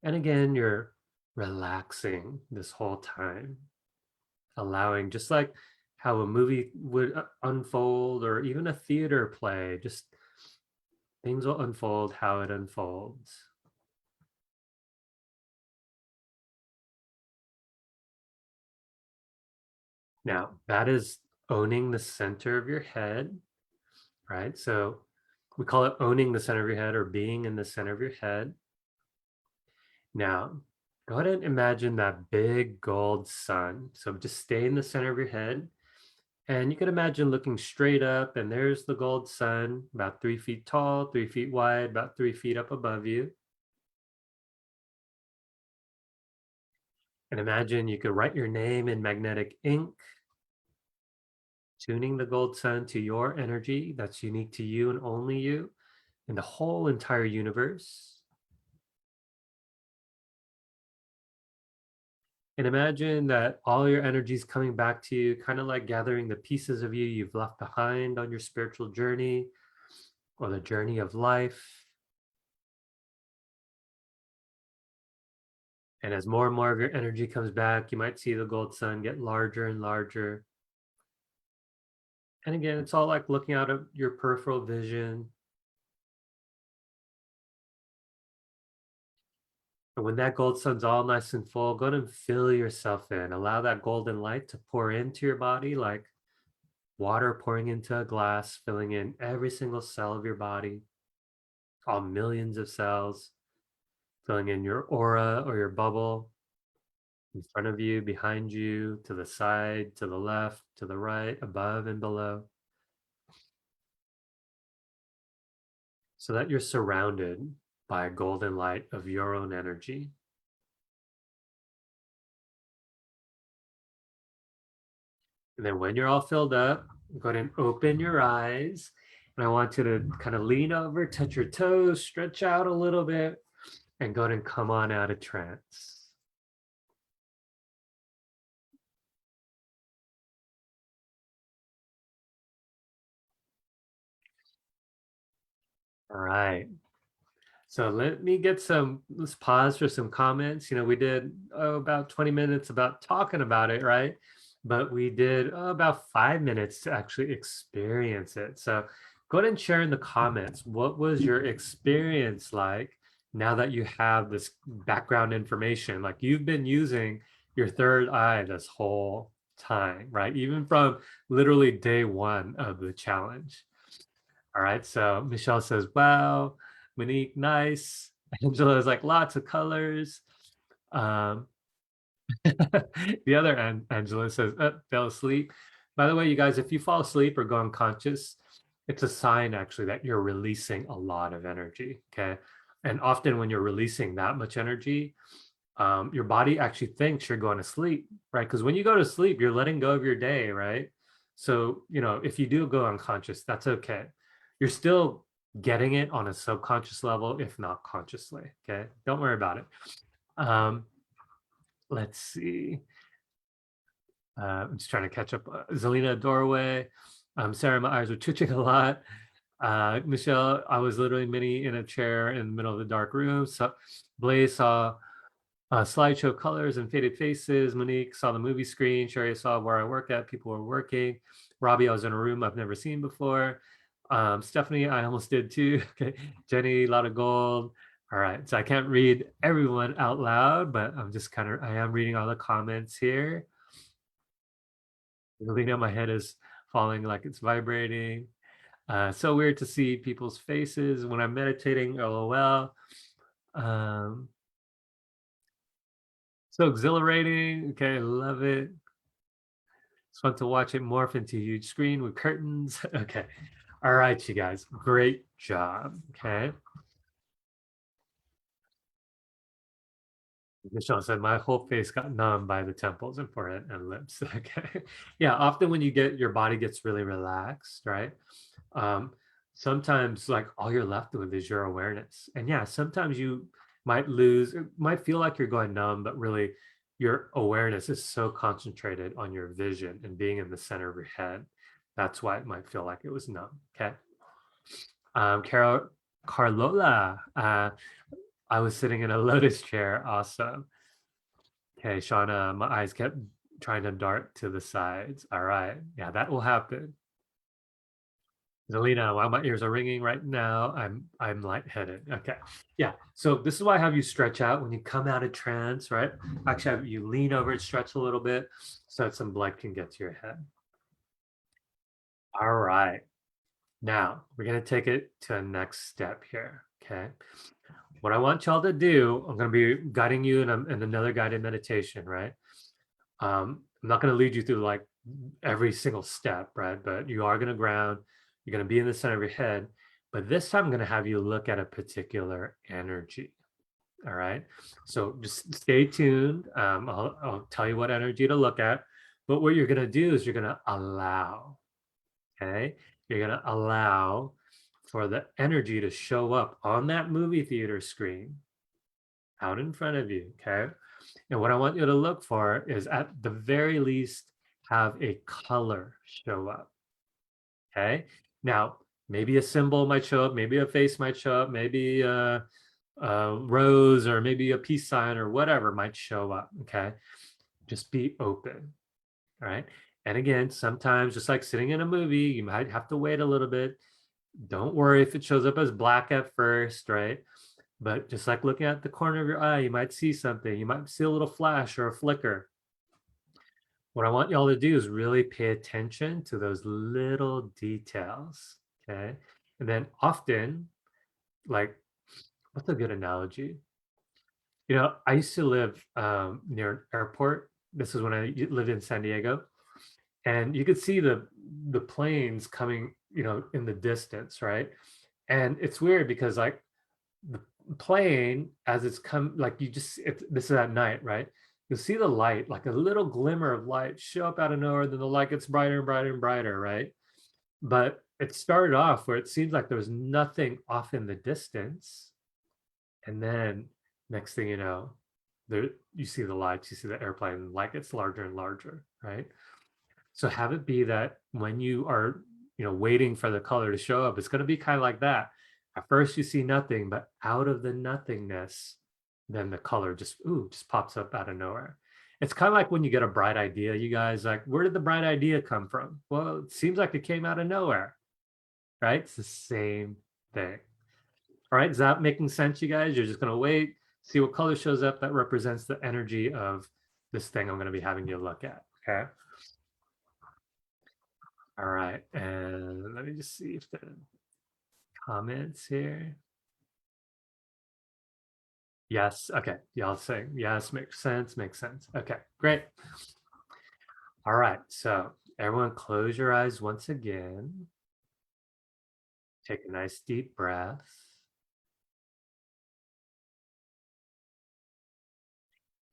[SPEAKER 1] And again, you're relaxing this whole time, allowing just like how a movie would unfold or even a theater play, just things will unfold how it unfolds. Now, that is owning the center of your head, right? So we call it owning the center of your head or being in the center of your head. Now, go ahead and imagine that big gold sun. So just stay in the center of your head. And you can imagine looking straight up, and there's the gold sun, about 3 feet tall, 3 feet wide, about 3 feet up above you. And imagine you could write your name in magnetic ink, tuning the gold sun to your energy that's unique to you and only you in the whole entire universe. And imagine that all your energy is coming back to you, kind of like gathering the pieces of you you've left behind on your spiritual journey or the journey of life. And as more and more of your energy comes back, you might see the gold sun get larger and larger. And again, it's all like looking out of your peripheral vision. And when that gold sun's all nice and full, go ahead and fill yourself in. Allow that golden light to pour into your body like water pouring into a glass, filling in every single cell of your body, all millions of cells, filling in your aura or your bubble in front of you, behind you, to the side, to the left, to the right, above and below, so that you're surrounded by a golden light of your own energy. And then when you're all filled up, go ahead and open your eyes. And I want you to kind of lean over, touch your toes, stretch out a little bit, and go ahead and come on out of trance. All right. So let me get some, let's pause for some comments. You know, we did about 20 minutes about talking about it, right? But we did about 5 minutes to actually experience it. So go ahead and share in the comments. What was your experience like now that you have this background information? Like you've been using your third eye this whole time, right? Even from literally day one of the challenge. All right. So Michelle says, wow, Monique, nice. Angela is like, lots of colors. Um, the other Angela says, fell asleep. By the way, you guys, if you fall asleep or go unconscious, it's a sign actually that you're releasing a lot of energy. Okay. And often when you're releasing that much energy, your body actually thinks you're going to sleep, right? Because when you go to sleep, you're letting go of your day, right? So, if you do go unconscious, that's okay. You're still getting it on a subconscious level, if not consciously. Okay. Don't worry about it. Um, let's see. I'm just trying to catch up. Zelina, doorway. Sarah, my eyes were twitching a lot. Michelle, I was literally mini in a chair in the middle of the dark room. So Blaze saw slideshow colors and faded faces. Monique saw the movie screen. Sherry saw where I work at. People were working. Robbie, I was in a room I've never seen before. Stephanie, I almost did too. Okay. Jenny, a lot of gold. All right. So I can't read everyone out loud, but I am reading all the comments here. Lena, my head is falling like it's vibrating. So weird to see people's faces when I'm meditating. LOL. Um, so exhilarating. Okay, love it. It's fun to watch it morph into a huge screen with curtains. Okay. All right, you guys. Great job. Okay. Michelle said, my whole face got numb by the temples and forehead and lips. Okay. Yeah. Often when your body gets really relaxed, right? Um, Sometimes like all you're left with is your awareness. And yeah, sometimes you it might feel like you're going numb, but really your awareness is so concentrated on your vision and being in the center of your head. That's why it might feel like it was numb. Okay. Carlola, I was sitting in a lotus chair. Awesome. Okay, Shauna, my eyes kept trying to dart to the sides. All right. Yeah, that will happen. Zelina, while my ears are ringing right now, I'm lightheaded. Okay. Yeah. So this is why I have you stretch out when you come out of trance, right? Actually, have you lean over and stretch a little bit so that some blood can get to your head. All right. Now we're gonna take it to a next step here. Okay. What I want y'all to do, I'm gonna be guiding you in another guided meditation, right? I'm not gonna lead you through like every single step, right? But you are gonna ground, you're gonna be in the center of your head. But this time I'm gonna have you look at a particular energy. All right. So just stay tuned. I'll tell you what energy to look at. But what you're gonna do is you're gonna allow. Okay. You're going to allow for the energy to show up on that movie theater screen out in front of you. Okay. And what I want you to look for is at the very least, have a color show up. Okay. Now, maybe a symbol might show up, maybe a face might show up, maybe a rose or maybe a peace sign or whatever might show up. Okay. Just be open. All right. And again, sometimes just like sitting in a movie, you might have to wait a little bit. Don't worry if it shows up as black at first, right? But just like looking at the corner of your eye, you might see something. You might see a little flash or a flicker. What I want y'all to do is really pay attention to those little details. Okay. And then often, like, what's a good analogy? I used to live near an airport. This is when I lived in San Diego. And you could see the planes coming, in the distance, right? And it's weird because like the plane as it's come like this is at night, right? You'll see the light, like a little glimmer of light show up out of nowhere, then the light gets brighter and brighter and brighter, right? But it started off where it seems like there was nothing off in the distance, and then next thing you know, there you see the lights, you see the airplane, and the light gets larger and larger, right? So have it be that when you are, waiting for the color to show up, it's going to be kind of like that. At first you see nothing, but out of the nothingness, then the color just pops up out of nowhere. It's kind of like when you get a bright idea, you guys, like, where did the bright idea come from? Well, it seems like it came out of nowhere, right? It's the same thing. All right, is that making sense, you guys? You're just going to wait, see what color shows up that represents the energy of this thing I'm going to be having you look at. Okay. All right, and let me just see if the comments here. Yes, okay, y'all saying yes, makes sense, makes sense. Okay, great. All right, so everyone close your eyes once again. Take a nice deep breath.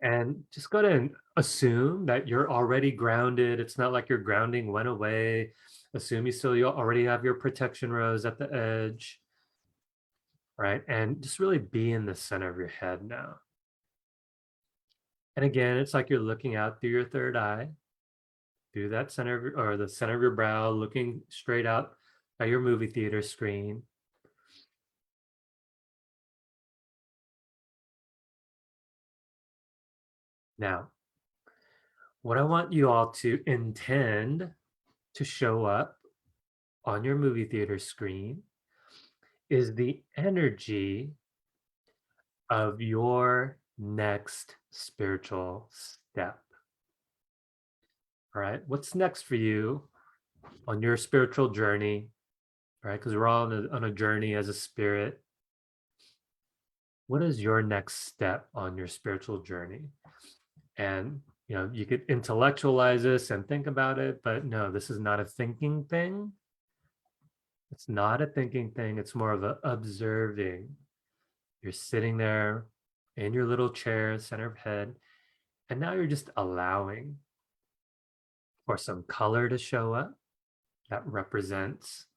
[SPEAKER 1] And just go ahead and assume that you're already grounded. It's not like your grounding went away. Assume you already have your protection rose at the edge, right? And just really be in the center of your head now. And again, it's like you're looking out through your third eye, through that center of or the center of your brow, looking straight out at your movie theater screen. Now, what I want you all to intend to show up on your movie theater screen is the energy of your next spiritual step. All right. What's next for you on your spiritual journey? Right. Because we're all on a journey as a spirit. What is your next step on your spiritual journey? And, you could intellectualize this and think about it, but no, this is not a thinking thing. It's not a thinking thing. It's more of a observing. You're sitting there in your little chair, center of head, and now you're just allowing for some color to show up that represents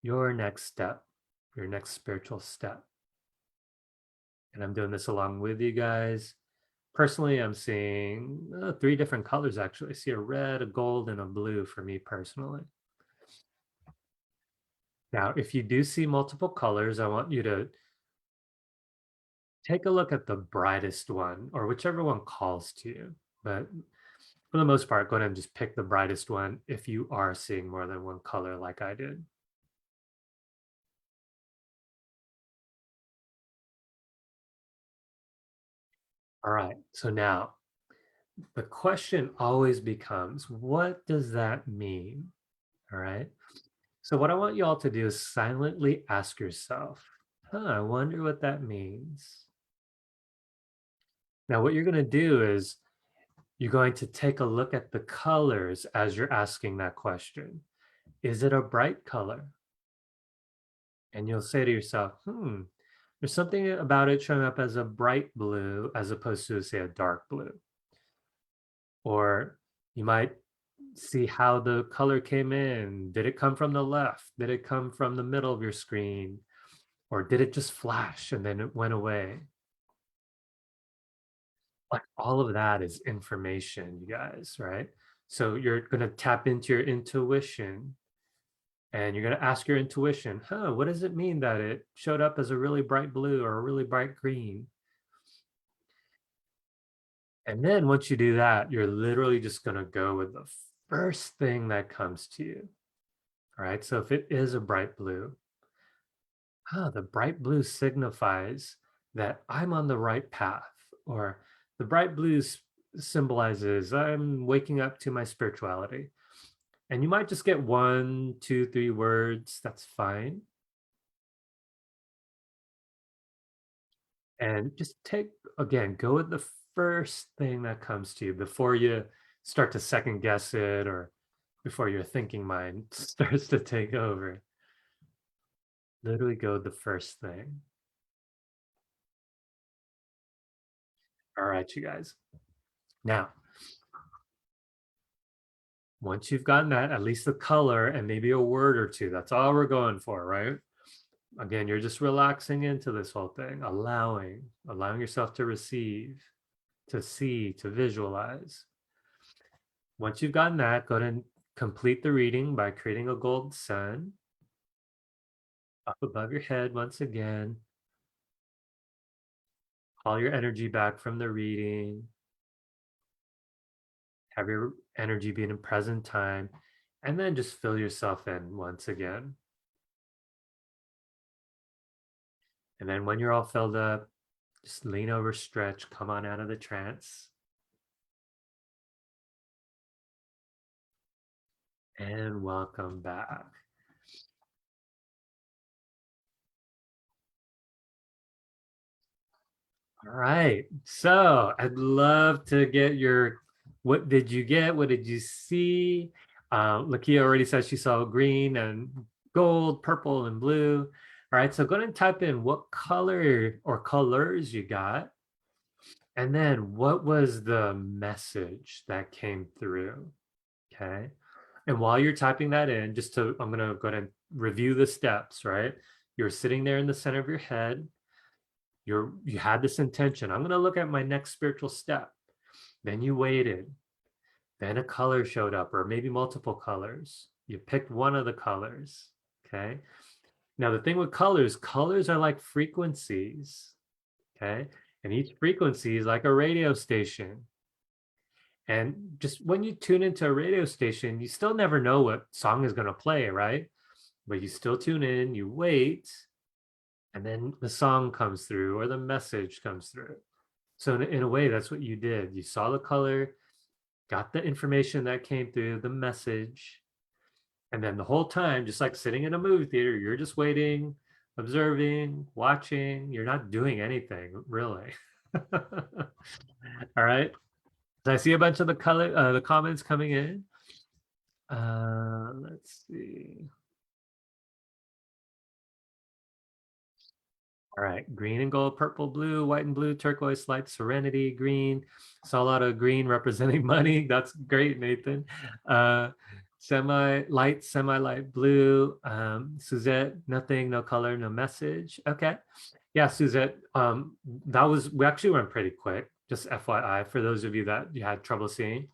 [SPEAKER 1] your next step, your next spiritual step. And I'm doing this along with you guys. Personally, I'm seeing 3 different colors actually. I see a red, a gold, and a blue for me personally. Now, if you do see multiple colors, I want you to take a look at the brightest one or whichever one calls to you. But for the most part, go ahead and just pick the brightest one if you are seeing more than one color like I did. All right, so now the question always becomes, what does that mean? All right. So what I want you all to do is silently ask yourself, I wonder what that means. Now, what you're going to do is you're going to take a look at the colors as you're asking that question. Is it a bright color? And you'll say to yourself, there's something about it showing up as a bright blue as opposed to, say, a dark blue. Or you might see how the color came in. Did it come from the left? Did it come from the middle of your screen? Or did it just flash and then it went away? Like all of that is information, you guys, right? So you're going to tap into your intuition and you're going to ask your intuition, what does it mean that it showed up as a really bright blue or a really bright green? And then once you do that, you're literally just going to go with the first thing that comes to you. All right. So if it is a bright blue, the bright blue signifies that I'm on the right path, or the bright blue symbolizes I'm waking up to my spirituality. And you might just get 1, 2, 3 words. That's fine. And just go with the first thing that comes to you before you start to second guess it or before your thinking mind starts to take over. Literally go with the first thing. All right, you guys. Now, once you've gotten that, at least the color and maybe a word or two, that's all we're going for, right? Again, you're just relaxing into this whole thing, allowing yourself to receive, to see, to visualize. Once you've gotten that, go ahead and complete the reading by creating a gold sun up above your head once again. Call your energy back from the reading. Have your energy be in present time, and then just fill yourself in once again. And then when you're all filled up, just lean over, stretch, come on out of the trance. And welcome back. All right. So I'd love to get what did you get? What did you see? Lakia already said she saw green and gold, purple and blue. All right. So go ahead and type in what color or colors you got. And then what was the message that came through? Okay. And while you're typing that in, I'm going to go ahead and review the steps, right? You're sitting there in the center of your head. You had this intention. I'm going to look at my next spiritual step. Then you waited. Then a color showed up, or maybe multiple colors. You picked one of the colors. Okay. Now, the thing with colors are like frequencies. Okay. And each frequency is like a radio station. And just when you tune into a radio station, you still never know what song is going to play, right? But you still tune in, you wait, and then the song comes through or the message comes through. So in a way, that's what you did. You saw the color, got the information that came through, the message, and then the whole time, just like sitting in a movie theater, you're just waiting, observing, watching. You're not doing anything really. All right. So I see a bunch of the comments coming in. Let's see. All right, green and gold, purple, blue, white and blue, turquoise, light, serenity, green. Saw a lot of green representing money. That's great, Nathan. Semi-light blue. Suzette, nothing, no color, no message. Okay. Yeah, Suzette, we actually went pretty quick, just FYI, for those of you that you had trouble seeing.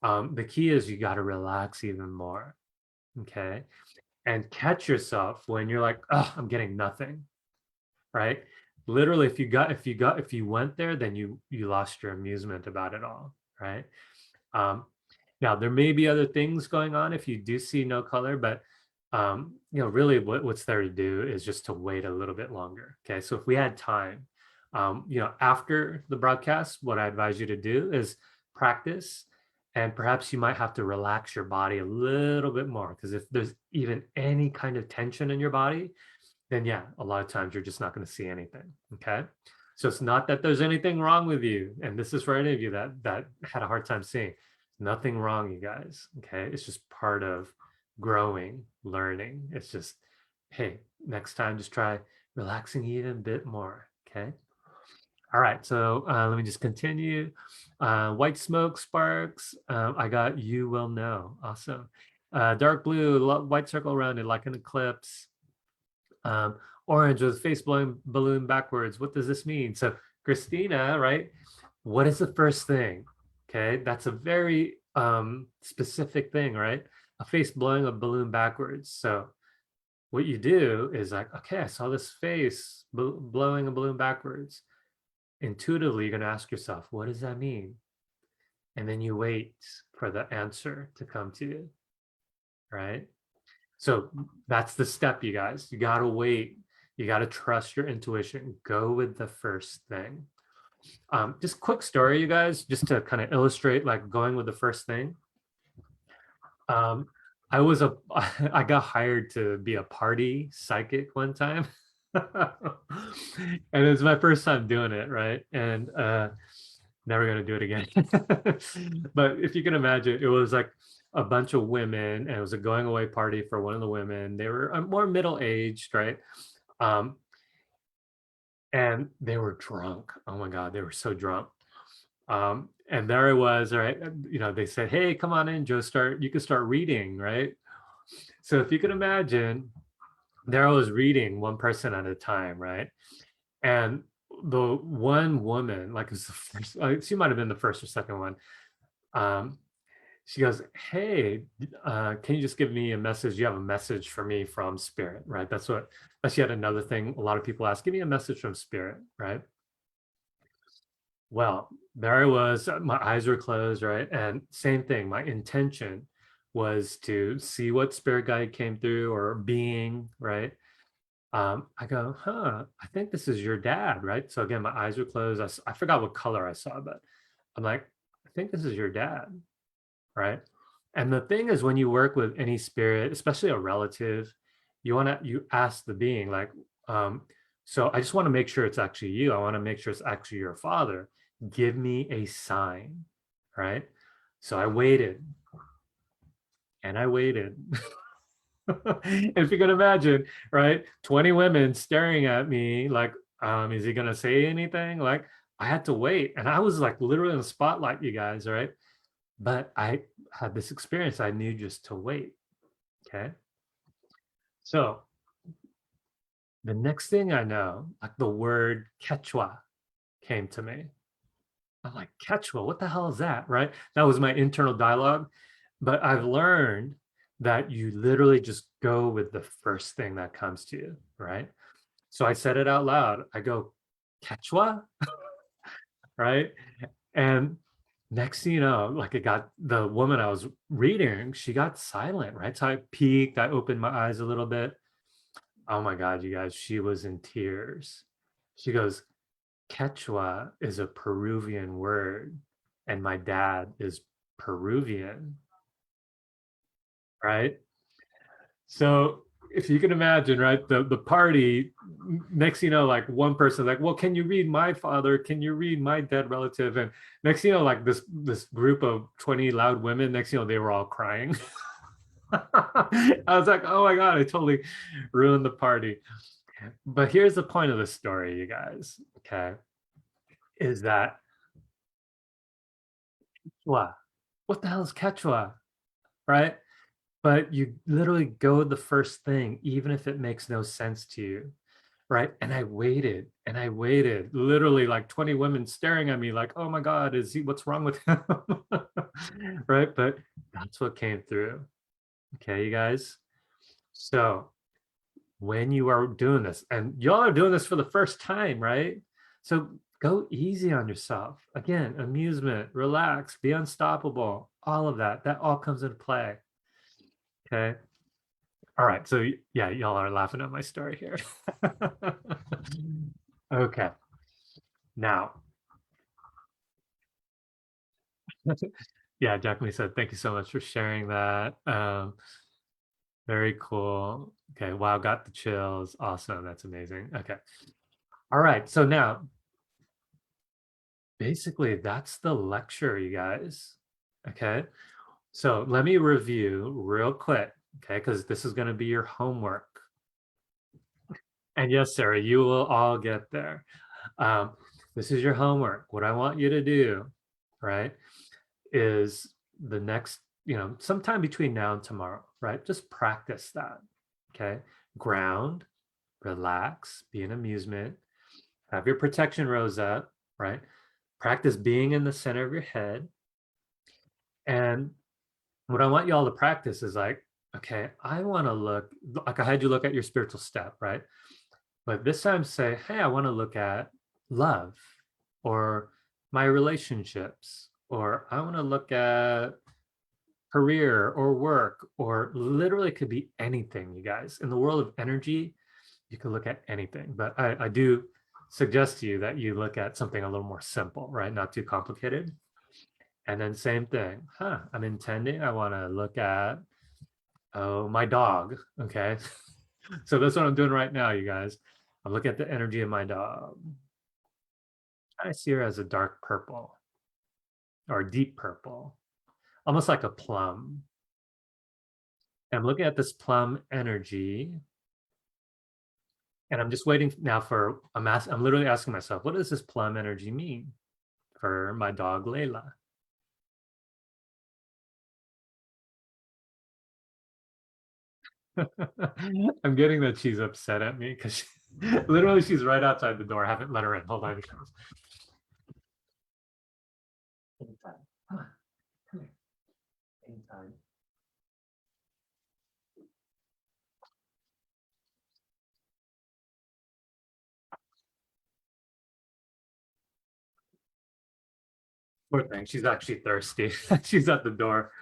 [SPEAKER 1] The key is you got to relax even more. Okay. And catch yourself when you're like, oh, I'm getting nothing. Right. Literally, if you went there, then you lost your amusement about it all. Right. Now there may be other things going on if you do see no color, but really what's there to do is just to wait a little bit longer. Okay. So if we had time, after the broadcast, what I advise you to do is practice, and perhaps you might have to relax your body a little bit more, because if there's even any kind of tension in your body, then yeah, a lot of times you're just not going to see anything. Okay. So it's not that there's anything wrong with you. And this is for any of you that had a hard time seeing. Nothing wrong, you guys. Okay. It's just part of growing, learning. It's just, hey, next time just try relaxing even a bit more. Okay. All right. So let me just continue. White smoke sparks. I got you will know. Awesome. Dark blue, white circle around it like an eclipse. Orange with face blowing balloon backwards. What does this mean? So Christina, right? What is the first thing? Okay, that's a very specific thing, right? A face blowing a balloon backwards. So what you do is like, okay, I saw this face blowing a balloon backwards. Intuitively, you're going to ask yourself, what does that mean? And then you wait for the answer to come to you, right? So that's the step, you guys. You got to wait. You got to trust your intuition. Go with the first thing. Just quick story, you guys, just to kind of illustrate like going with the first thing. I got hired to be a party psychic one time. And it was my first time doing it, right? And never gonna do it again. But if you can imagine, it was like a bunch of women, and it was a going away party for one of the women. They were more middle-aged, right? And they were drunk. Oh my God, they were so drunk. And there I was, right? They said, hey, come on in, Joe, you can start reading, right? So if you can imagine, there I was reading one person at a time, right? And the one woman, like it was the first, she might have been the first or second one. She goes, hey, can you just give me a message? You have a message for me from spirit, right? That's yet another thing a lot of people ask, give me a message from spirit, right? Well, there I was, my eyes were closed, right? And same thing, my intention was to see what spirit guide came through or being, right? I go, I think this is your dad, right? So again, my eyes were closed. I forgot what color I saw, but I'm like, I think this is your dad, right? And the thing is, when you work with any spirit, especially a relative, you ask the being like, so I just want to make sure it's actually you. I want to make sure it's actually your father. Give me a sign, right? So I waited and I waited. If you can imagine, right? 20 women staring at me like, is he going to say anything? Like, I had to wait. And I was like literally in the spotlight, you guys, right? But I had this experience. I knew just to wait. Okay. So the next thing I know, like the word Quechua came to me. I'm like, Quechua, what the hell is that? Right. That was my internal dialogue. But I've learned that you literally just go with the first thing that comes to you. Right. So I said it out loud. I go, Quechua, right? And next thing you know, like it got the woman I was reading, she got silent, right? So I peeked, I opened my eyes a little bit. Oh my God, you guys, she was in tears. She goes, Quechua is a Peruvian word, and my dad is Peruvian, right? So if you can imagine, right, the party, next you know, like one person like, well, can you read my father? Can you read my dead relative? And next you know, like this group of 20 loud women, next you know, they were all crying. I was like, oh my God, I totally ruined the party. But here's the point of the story, you guys, okay, is that Quechua. What the hell is Quechua, right? But you literally go the first thing, even if it makes no sense to you, right? And I waited, literally like 20 women staring at me like, oh my God, what's wrong with him? Right? But that's what came through. Okay, you guys. So when you are doing this, and y'all are doing this for the first time, right? So go easy on yourself. Again, amusement, relax, be unstoppable, all of that. That all comes into play. Okay. All right. So yeah, y'all are laughing at my story here. Okay. Now, yeah, Jacqueline said, thank you so much for sharing that. Very cool. Okay. Wow. Got the chills. Awesome. That's amazing. Okay. All right. So now, basically, that's the lecture, you guys. Okay. So let me review real quick. Okay. Because this is going to be your homework. And yes, Sarah, you will all get there. Um, this is your homework. What I want you to do, right, is the next, sometime between now and tomorrow, right? Just practice that. Okay. Ground, relax, be an amusement, have your protection rose up, right? Practice being in the center of your head. And what I want y'all to practice is like, okay, I want to look, like I had you look at your spiritual step, right? But this time say, hey, I want to look at love or my relationships, or I want to look at career or work, or literally could be anything, you guys. In the world of energy, you can look at anything. But I do suggest to you that you look at something a little more simple, right? Not too complicated. And then same thing, I'm intending, I want to look at, oh, my dog. Okay. So that's what I'm doing right now, you guys. I'm looking at the energy of my dog. I see her as a dark purple or deep purple, almost like a plum. And I'm looking at this plum energy, and I'm just waiting now for I'm literally asking myself, what does this plum energy mean for my dog Layla? I'm getting that she's upset at me because literally she's right outside the door. I haven't let her in. Hold on. Anytime. Come on. Come here. Anytime. Poor thing. She's actually thirsty. She's at the door.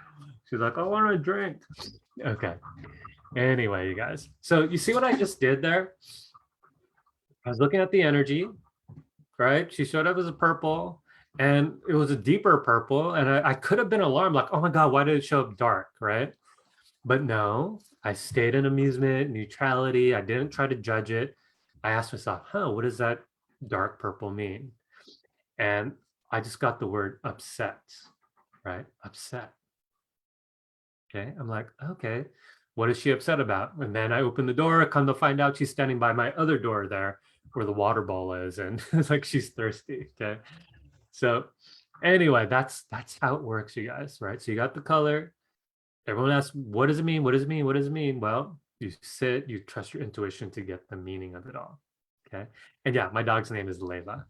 [SPEAKER 1] She's like, I want a drink. Okay. Anyway, you guys. So you see what I just did there? I was looking at the energy, right? She showed up as a purple, and it was a deeper purple. And I could have been alarmed, like, oh my God, why did it show up dark, right? But no, I stayed in amusement, neutrality. I didn't try to judge it. I asked myself, what does that dark purple mean? And I just got the word upset, right? Upset. Okay. I'm like, okay, what is she upset about? And then I open the door, come to find out she's standing by my other door there, where the water bowl is, and it's like she's thirsty. Okay. So anyway, that's how it works, you guys, right? So you got the color. Everyone asks, what does it mean? What does it mean? What does it mean? Well, you sit, you trust your intuition to get the meaning of it all. Okay. And yeah, my dog's name is Layla.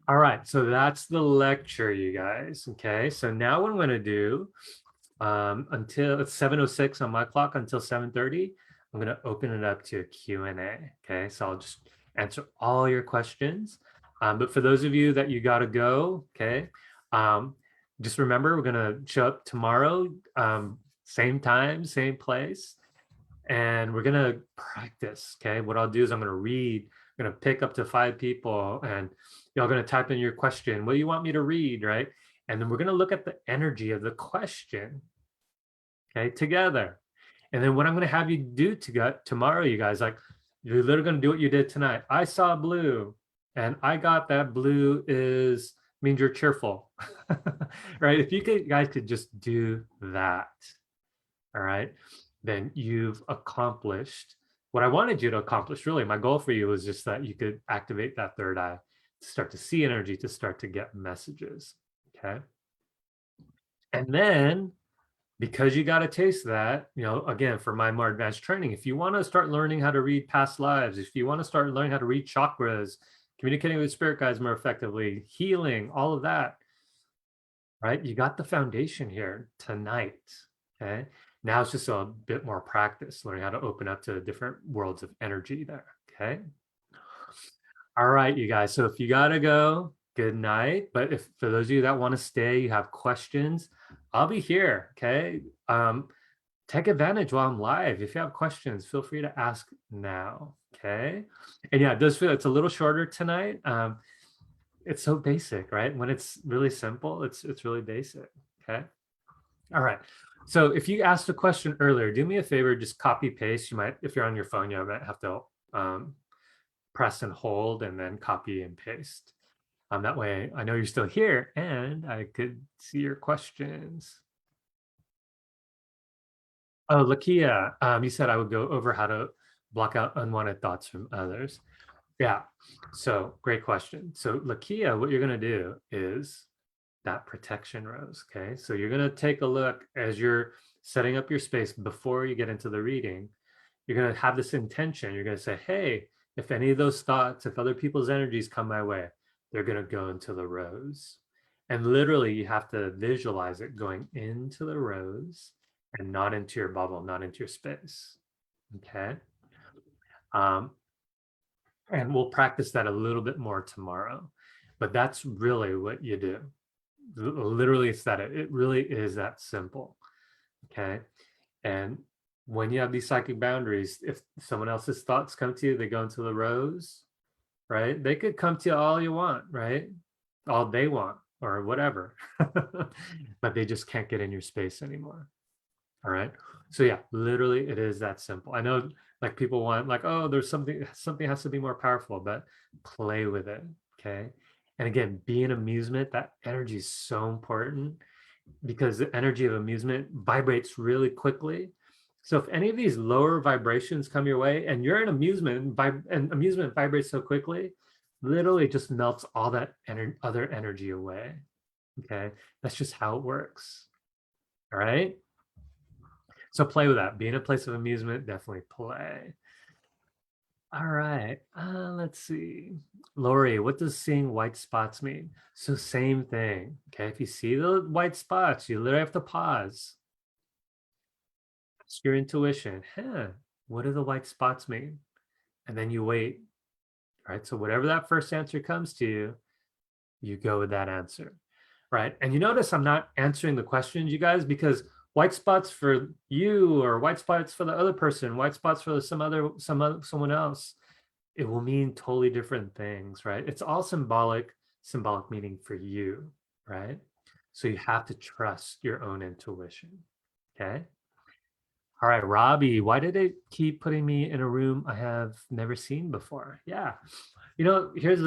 [SPEAKER 1] All right, so that's the lecture, you guys. Okay, so now what I'm going to do, until it's 7:06 on my clock, until 7:30, I'm going to open it up to a Q&A. Okay, so I'll just answer all your questions. But for those of you that you got to go, okay, just remember we're going to show up tomorrow, same time, same place, and we're going to practice. Okay, what I'll do is I'm going to read. I'm going to pick up to 5 people, and y'all going to type in your question. What do you want me to read, right? And then we're going to look at the energy of the question, okay, together. And then what I'm going to have you do tomorrow, you guys, like you're literally going to do what you did tonight. I saw blue, and I got that blue means you're cheerful, right? If you guys could just do that, all right, then you've accomplished what I wanted you to accomplish. Really, my goal for you was just that you could activate that third eye, to start to see energy, to start to get messages. Okay. And then because you got to taste that, again, for my more advanced training, if you want to start learning how to read past lives, if you want to start learning how to read chakras, communicating with spirit guides more effectively, healing, all of that, right? You got the foundation here tonight. Okay. Now it's just a bit more practice, learning how to open up to different worlds of energy there. Okay. All right, you guys. So if you got to go, good night. But if for those of you that want to stay, you have questions, I'll be here. Okay. Take advantage while I'm live. If you have questions, feel free to ask now. Okay. And yeah, it does feel it's a little shorter tonight. It's so basic, right? When it's really simple, it's really basic. Okay. All right. So if you asked a question earlier, do me a favor, just copy paste. You might, if you're on your phone, you might have to press and hold and then copy and paste. That way I know you're still here and I could see your questions. Oh, Lakia, you said I would go over how to block out unwanted thoughts from others. Yeah, so great question. So Lakia, what you're gonna do is that protection rose, okay? So you're gonna take a look as you're setting up your space before you get into the reading. You're gonna have this intention. You're gonna say, hey, if any of those thoughts, if other people's energies come my way, they're gonna go into the rose. And literally you have to visualize it going into the rose and not into your bubble, not into your space. Okay. And we'll practice that a little bit more tomorrow. But that's really what you do. Literally, it's that it really is that simple. Okay. And when you have these psychic boundaries, if someone else's thoughts come to you, they go into the rose, right? They could come to you all you want, right? All they want or whatever, but they just can't get in your space anymore. All right. So yeah, literally it is that simple. I know like people want like, oh, there's something has to be more powerful, but play with it. Okay. And again, be in amusement. That energy is so important because the energy of amusement vibrates really quickly. So if any of these lower vibrations come your way and you're in amusement and amusement vibrates so quickly, literally just melts all that other energy away. Okay. That's just how it works. All right. So play with that. Be in a place of amusement, definitely play. All right, let's see. Lori, what does seeing white spots mean? So same thing, okay? If you see the white spots, you literally have to pause. Ask your intuition, what do the white spots mean? And then you wait, right? So whatever that first answer comes to you, you go with that answer, right? And you notice I'm not answering the questions, you guys, because white spots for you or white spots for the other person, white spots for someone else, it will mean totally different things, right? It's all symbolic meaning for you, right? So you have to trust your own intuition. Okay. All right, Robbie, why did it keep putting me in a room I have never seen before? Yeah. Here's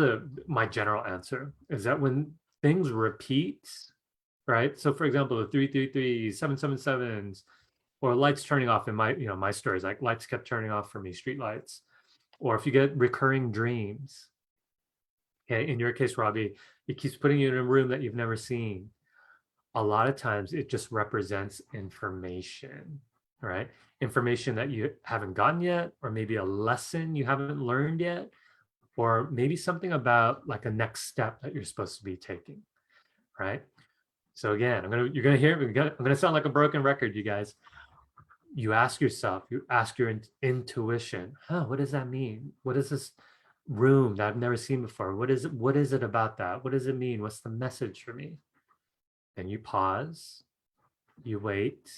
[SPEAKER 1] my general answer is that when things repeat, right? So for example, the 333, 777s, or lights turning off in my stories, like lights kept turning off for me, street lights. or if you get recurring dreams, okay, in your case, Robbie, it keeps putting you in a room that you've never seen. A lot of times it just represents information, right? Information that you haven't gotten yet, or maybe a lesson you haven't learned yet, or maybe something about like a next step that you're supposed to be taking, right? So again, you're gonna hear, I'm gonna sound like a broken record, you guys. You ask yourself, you ask your intuition, what does that mean? What is this room that I've never seen before? What is it? What is it about that? What does it mean? What's the message for me? Then you pause, you wait,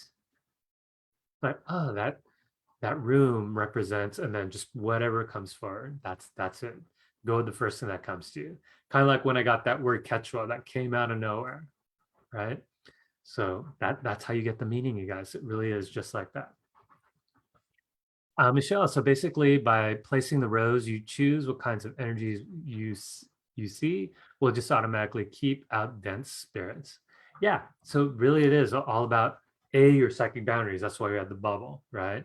[SPEAKER 1] like, oh, that room represents, and then just whatever comes forward, that's it. Go with the first thing that comes to you. Kind of like when I got that word quechua that came out of nowhere, right? So that's how you get the meaning, you guys. It really is just like that. Michelle, so basically by placing the rows, you choose what kinds of energies you see will just automatically keep out dense spirits. Yeah, so really it is all about A, your psychic boundaries. That's why we have the bubble, right?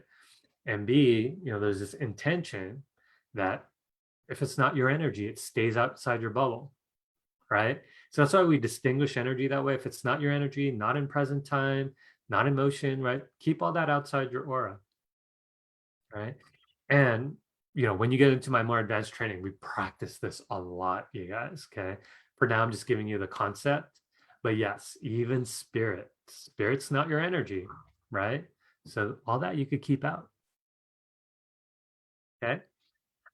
[SPEAKER 1] And B, there's this intention that if it's not your energy, it stays outside your bubble, right? So that's why we distinguish energy that way. If it's not your energy, not in present time, not in motion, right? Keep all that outside your aura, right? And when you get into my more advanced training, we practice this a lot, you guys. Okay. For now, I'm just giving you the concept. But yes, even spirit's not your energy, right? So all that you could keep out. Okay.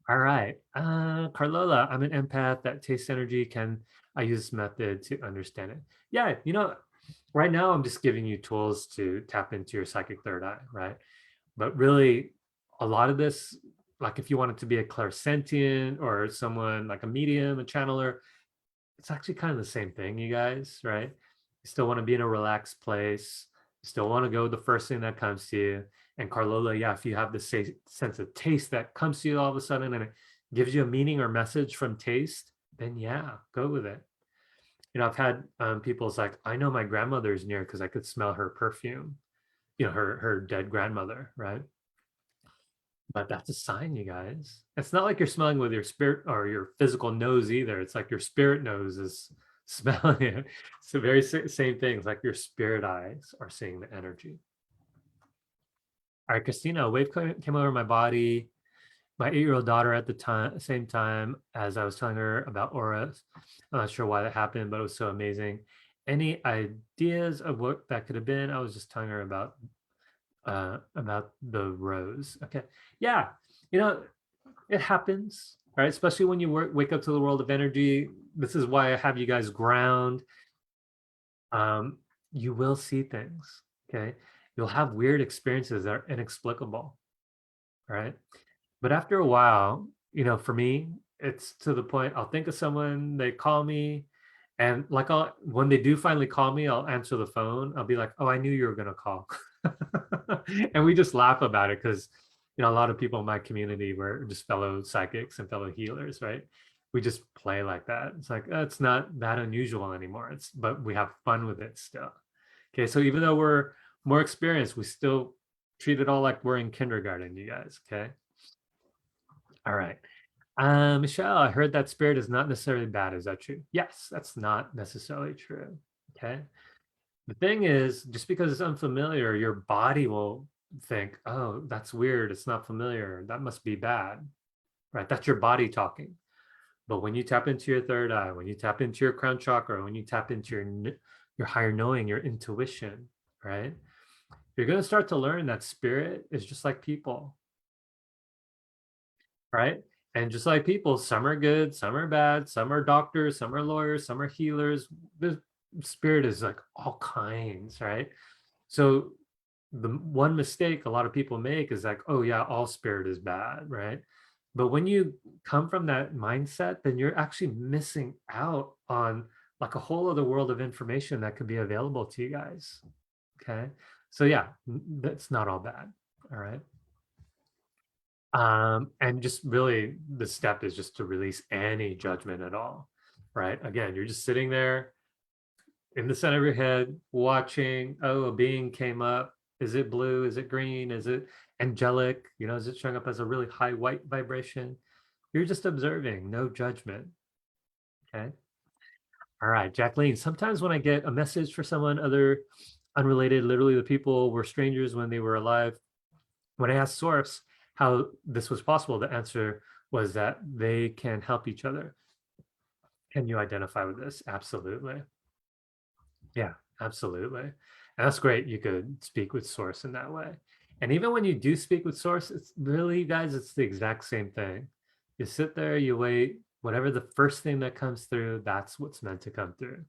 [SPEAKER 1] All right. Carlola, I'm an empath that tastes energy. Can I use this method to understand it? Yeah, right now I'm just giving you tools to tap into your psychic third eye, right? But really, a lot of this, like if you want it to be a clairsentient or someone like a medium, a channeler, it's actually kind of the same thing, you guys, right? You still want to be in a relaxed place. You still want to go with the first thing that comes to you. And Carlola, yeah, if you have this sense of taste that comes to you all of a sudden and it gives you a meaning or message from taste, then yeah, go with it. I've had people's like, I know my grandmother's near because I could smell her perfume, her dead grandmother, right? But that's a sign, you guys. It's not like you're smelling with your spirit or your physical nose either. It's like your spirit nose is smelling it. It's the very same thing. It's like your spirit eyes are seeing the energy. All right, Christina, a wave came over my body. My 8-year-old daughter at the same time as I was telling her about auras. I'm not sure why that happened, but it was so amazing. Any ideas of what that could have been? I was just telling her about the rose. Okay. Yeah. It happens, right? Especially when you wake up to the world of energy. This is why I have you guys ground. You will see things. Okay. You'll have weird experiences that are inexplicable, right? But after a while, for me, it's to the point I'll think of someone, they call me, and like when they do finally call me, I'll answer the phone. I'll be like, "Oh, I knew you were gonna call," and we just laugh about it because a lot of people in my community were just fellow psychics and fellow healers, right? We just play like that. It's like it's not that unusual anymore. But we have fun with it still. Okay, so even though we're more experienced, we still treat it all like we're in kindergarten, you guys. Okay. All right. Michelle, I heard that spirit is not necessarily bad. Is that true? Yes, that's not necessarily true. Okay. The thing is, just because it's unfamiliar, your body will think, oh, that's weird. It's not familiar. That must be bad. Right. That's your body talking. But when you tap into your third eye, when you tap into your crown chakra, when you tap into your higher knowing, your intuition, right? You're going to start to learn that spirit is just like people, right? And just like people, some are good, some are bad, some are doctors, some are lawyers, some are healers. The spirit is like all kinds, right? So the one mistake a lot of people make is like, oh yeah, all spirit is bad, right? But when you come from that mindset, then you're actually missing out on like a whole other world of information that could be available to you guys. Okay. So yeah, that's not all bad. All right. And just really the step is just to release any judgment at all, right? Again, you're just sitting there in the center of your head watching, oh, a being came up, Is it blue? Is it green? Is it angelic? Is it showing up as a really high white vibration? You're just observing, no judgment. Okay. All right, Jacqueline. Sometimes when I get a message for someone other unrelated, literally the people were strangers when they were alive. When I asked Source how this was possible, the answer was that they can help each other. Can you identify with this? Absolutely. Yeah, absolutely. And that's great. You could speak with Source in that way. And even when you do speak with Source, it's really, guys, it's the exact same thing. You sit there, you wait, whatever the first thing that comes through, that's what's meant to come through.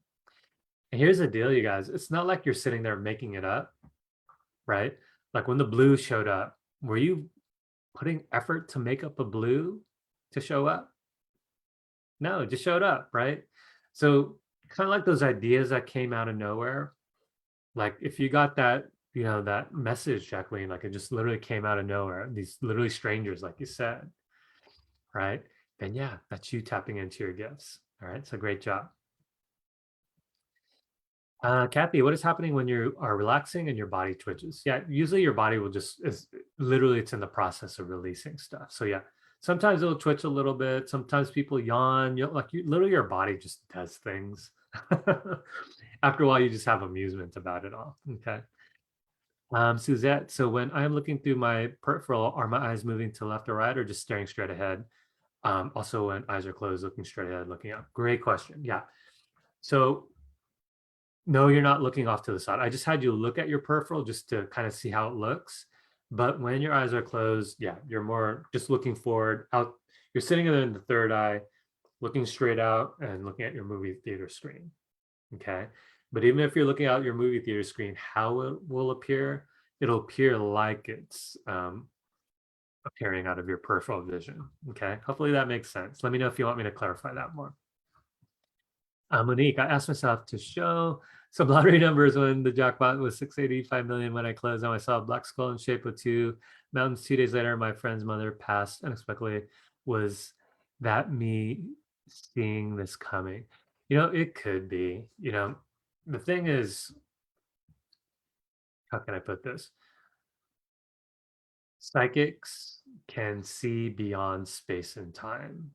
[SPEAKER 1] And here's the deal, you guys. It's not like you're sitting there making it up, right? Like when the blue showed up, were you putting effort to make up a blue to show up? No, it just showed up, right? So kind of like those ideas that came out of nowhere. Like if you got that, that message, Jacqueline, like it just literally came out of nowhere, these literally strangers, like you said, right? Then yeah, that's you tapping into your gifts. All right. So great job. Kathy, what is happening when you are relaxing and your body twitches? Yeah, usually your body will just is literally it's in the process of releasing stuff. So yeah, sometimes it'll twitch a little bit. Sometimes people yawn. Literally your body just does things. After a while, you just have amusement about it all. Okay. Suzette, so when I'm looking through my peripheral, are my eyes moving to left or right or just staring straight ahead? Also, when eyes are closed, looking straight ahead, looking up. Great question. Yeah. So no, you're not looking off to the side. I just had you look at your peripheral just to kind of see how it looks. But when your eyes are closed, yeah, you're more just looking forward out. You're sitting there in the third eye, looking straight out and looking at your movie theater screen. Okay. But even if you're looking out your movie theater screen, how it will appear, it'll appear like it's appearing out of your peripheral vision. Okay. Hopefully that makes sense. Let me know if you want me to clarify that more. Monique, I asked myself to show some lottery numbers when the jackpot was 685 million. When I closed them, I saw a black skull in shape with two mountains. 2 days later, my friend's mother passed unexpectedly. Was that me seeing this coming? It could be. The thing is, how can I put this? Psychics can see beyond space and time.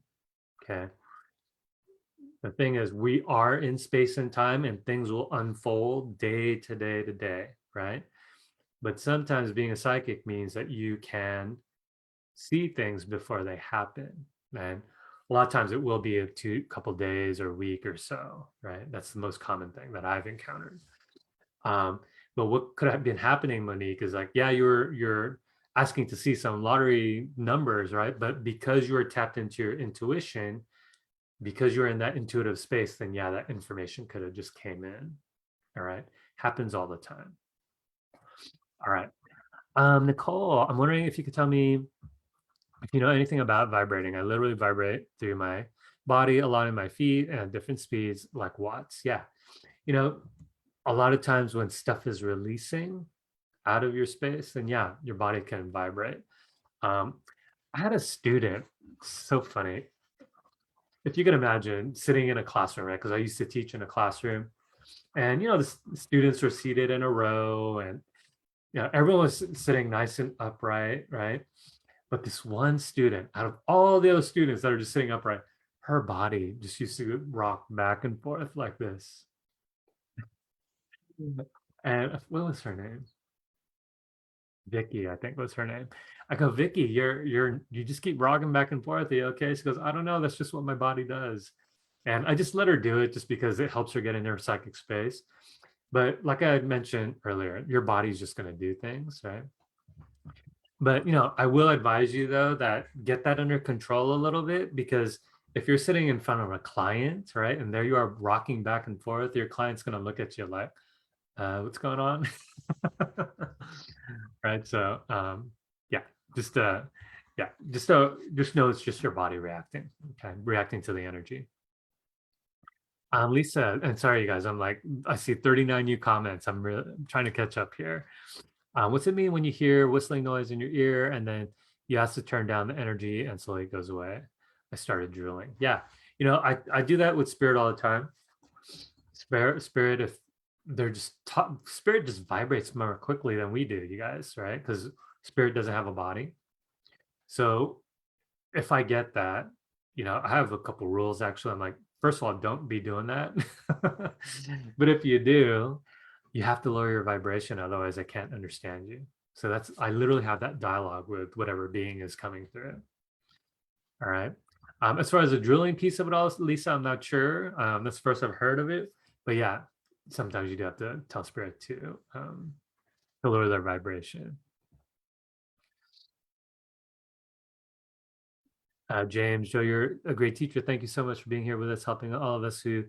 [SPEAKER 1] Okay. The thing is, we are in space and time and things will unfold day to day to day, right? But sometimes being a psychic means that you can see things before they happen. And a lot of times it will be a couple days or a week or so, right? That's the most common thing that I've encountered. But what could have been happening, Monique, is like, yeah, you're asking to see some lottery numbers, right? But because you were tapped into your intuition, because you're in that intuitive space, then yeah, that information could have just came in. All right. Happens all the time. All right. Nicole, I'm wondering if you could tell me if you know anything about vibrating. I literally vibrate through my body, a lot in my feet, and at different speeds, like watts. Yeah. You know, a lot of times when stuff is releasing out of your space, then yeah, your body can vibrate. Um, I had a student, so funny. If you can imagine sitting in a classroom, right? Because I used to teach in a classroom, and the students were seated in a row, and everyone was sitting nice and upright, right? But this one student, out of all the other students that are just sitting upright, her body just used to rock back and forth like this. And what was her name? Vicky, I think was her name. I go, Vicky, you just keep rocking back and forth. Are you okay? She goes, I don't know. That's just what my body does. And I just let her do it just because it helps her get in her psychic space. But like I had mentioned earlier, your body's just going to do things, right? But I will advise you though that get that under control a little bit, because if you're sitting in front of a client, right, and there you are rocking back and forth, your client's going to look at you like, what's going on? Right. So yeah, just yeah, just know it's just your body reacting. Okay. Reacting to the energy. Lisa, and sorry you guys, I see 39 new comments. I'm trying to catch up here. What's it mean when you hear whistling noise in your ear and then you have to turn down the energy and slowly it goes away? I started drooling. Yeah. I do that with spirit all the time. Spirit, if they're just spirit just vibrates more quickly than we do, you guys, right? Because spirit doesn't have a body. So if I get that, I have a couple rules actually. I'm like, first of all, don't be doing that. But if you do, you have to lower your vibration, otherwise I can't understand you. So I literally have that dialogue with whatever being is coming through. All right. As far as the drilling piece of it all, Lisa, I'm not sure. That's the first I've heard of it. But yeah, sometimes you do have to tell spirit to lower their vibration. James, Joe, you're a great teacher. Thank you so much for being here with us, helping all of us who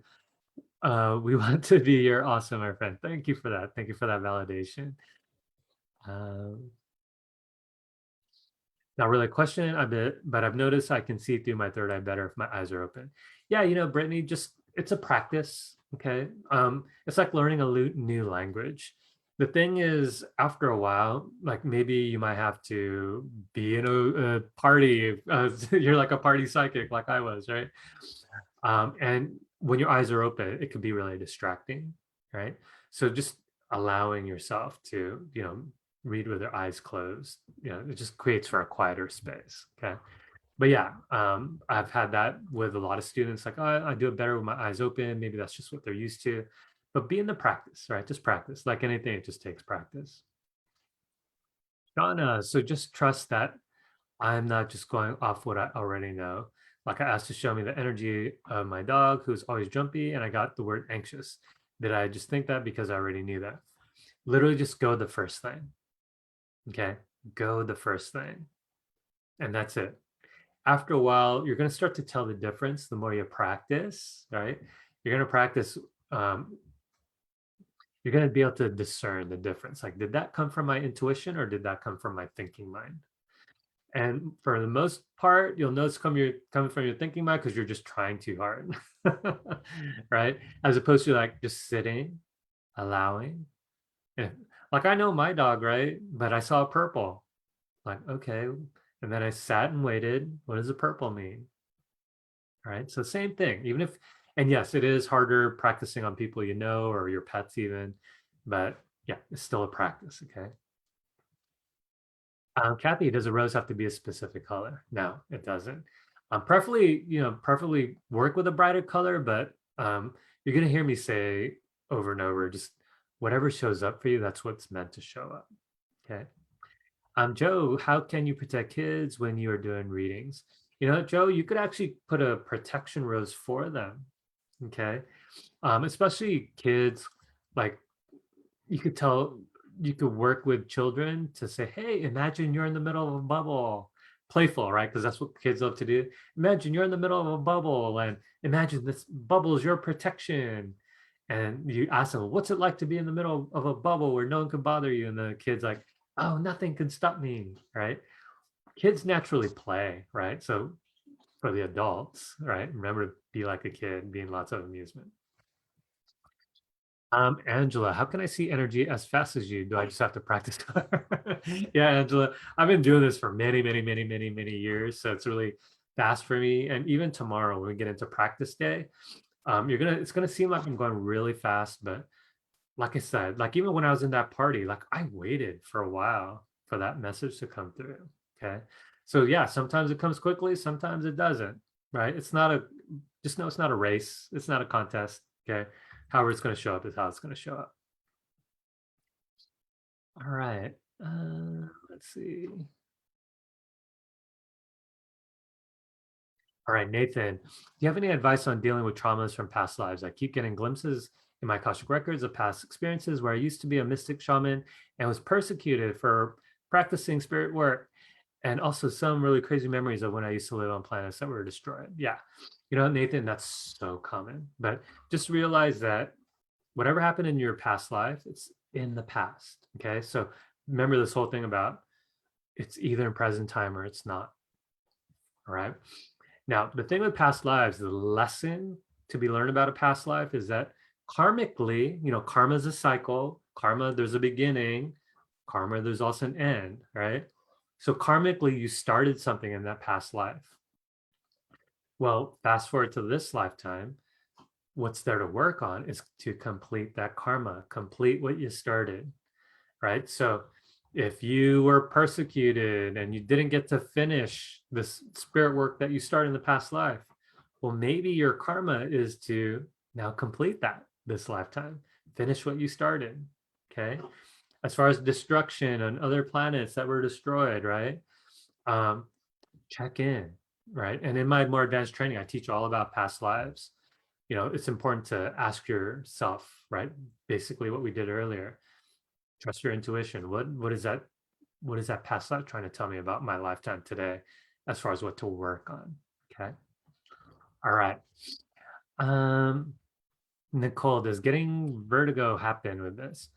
[SPEAKER 1] we want to be. You're awesome, my friend. Thank you for that. Thank you for that validation. Um, Not really a question, but I've noticed I can see through my third eye better if my eyes are open. Yeah, Brittany, just it's a practice. Okay. It's like learning a new language. The thing is, after a while, like maybe you might have to be in a party. You're like a party psychic, like I was, right? And when your eyes are open, it can be really distracting, right? So just allowing yourself to, read with your eyes closed, it just creates for a quieter space. Okay. But yeah, I've had that with a lot of students, like, oh, I do it better with my eyes open. Maybe that's just what they're used to. But be in the practice, right? Just practice. Like anything, it just takes practice. Donna, so just trust that I'm not just going off what I already know. Like I asked to show me the energy of my dog who's always jumpy, and I got the word anxious. Did I just think that because I already knew that? Literally just go the first thing. Okay. Go the first thing. And that's it. After a while, you're going to start to tell the difference the more you practice, right? You're going to practice, you're going to be able to discern the difference. Like, did that come from my intuition or did that come from my thinking mind? And for the most part, you'll notice coming from your thinking mind because you're just trying too hard, right? As opposed to like just sitting, allowing. Yeah. Like I know my dog, right? But I saw purple. Like, okay. And then I sat and waited. What does the purple mean? Right. So same thing. And yes, it is harder practicing on people you know or your pets even, but yeah, it's still a practice. Okay. Kathy, does a rose have to be a specific color? No, it doesn't. Preferably work with a brighter color, but you're gonna hear me say over and over, just whatever shows up for you, that's what's meant to show up. Okay. Joe, how can you protect kids when you are doing readings? Joe, you could actually put a protection rose for them. Okay. Especially kids, like you could tell you could work with children to say, hey, imagine you're in the middle of a bubble. Playful, right? Because that's what kids love to do. Imagine you're in the middle of a bubble and imagine this bubble is your protection. And you ask them, what's it like to be in the middle of a bubble where no one can bother you? And the kid's like, oh, nothing can stop me, right? Kids naturally play, right? So for the adults, right? Remember to be like a kid, be in lots of amusement. Angela, how can I see energy as fast as you? Do I just have to practice? Yeah, Angela, I've been doing this for many, many, many, many, many years. So it's really fast for me. And even tomorrow, when we get into practice day, it's gonna seem like I'm going really fast, but like I said, like even when I was in that party, like I waited for a while for that message to come through. Okay. So yeah, sometimes it comes quickly, sometimes it doesn't, right? Just know it's not a race, it's not a contest. Okay. However, it's going to show up is how it's going to show up. All right. Let's see. All right, Nathan, do you have any advice on dealing with traumas from past lives? I keep getting glimpses in my Akashic records of past experiences where I used to be a mystic shaman and was persecuted for practicing spirit work, and also some really crazy memories of when I used to live on planets that were destroyed. Yeah, Nathan, that's so common. But just realize that whatever happened in your past life, it's in the past. Okay, so remember this whole thing about it's either in present time or it's not. All right. Now, the thing with past lives, the lesson to be learned about a past life is that karmically, karma is a cycle. Karma, there's a beginning. Karma, there's also an end, right? So karmically, you started something in that past life. Well, fast forward to this lifetime, what's there to work on is to complete that karma, complete what you started, right? So if you were persecuted and you didn't get to finish this spirit work that you started in the past life, well, maybe your karma is to now complete that this lifetime, finish what you started. Okay. As far as destruction on other planets that were destroyed, right? Check in, right? And in my more advanced training, I teach all about past lives. You know, it's important to ask yourself, right? Basically what we did earlier. Trust your intuition. What is that past life trying to tell me about my lifetime today as far as what to work on? Okay. All right. Um, Nicole, does getting vertigo happen with this?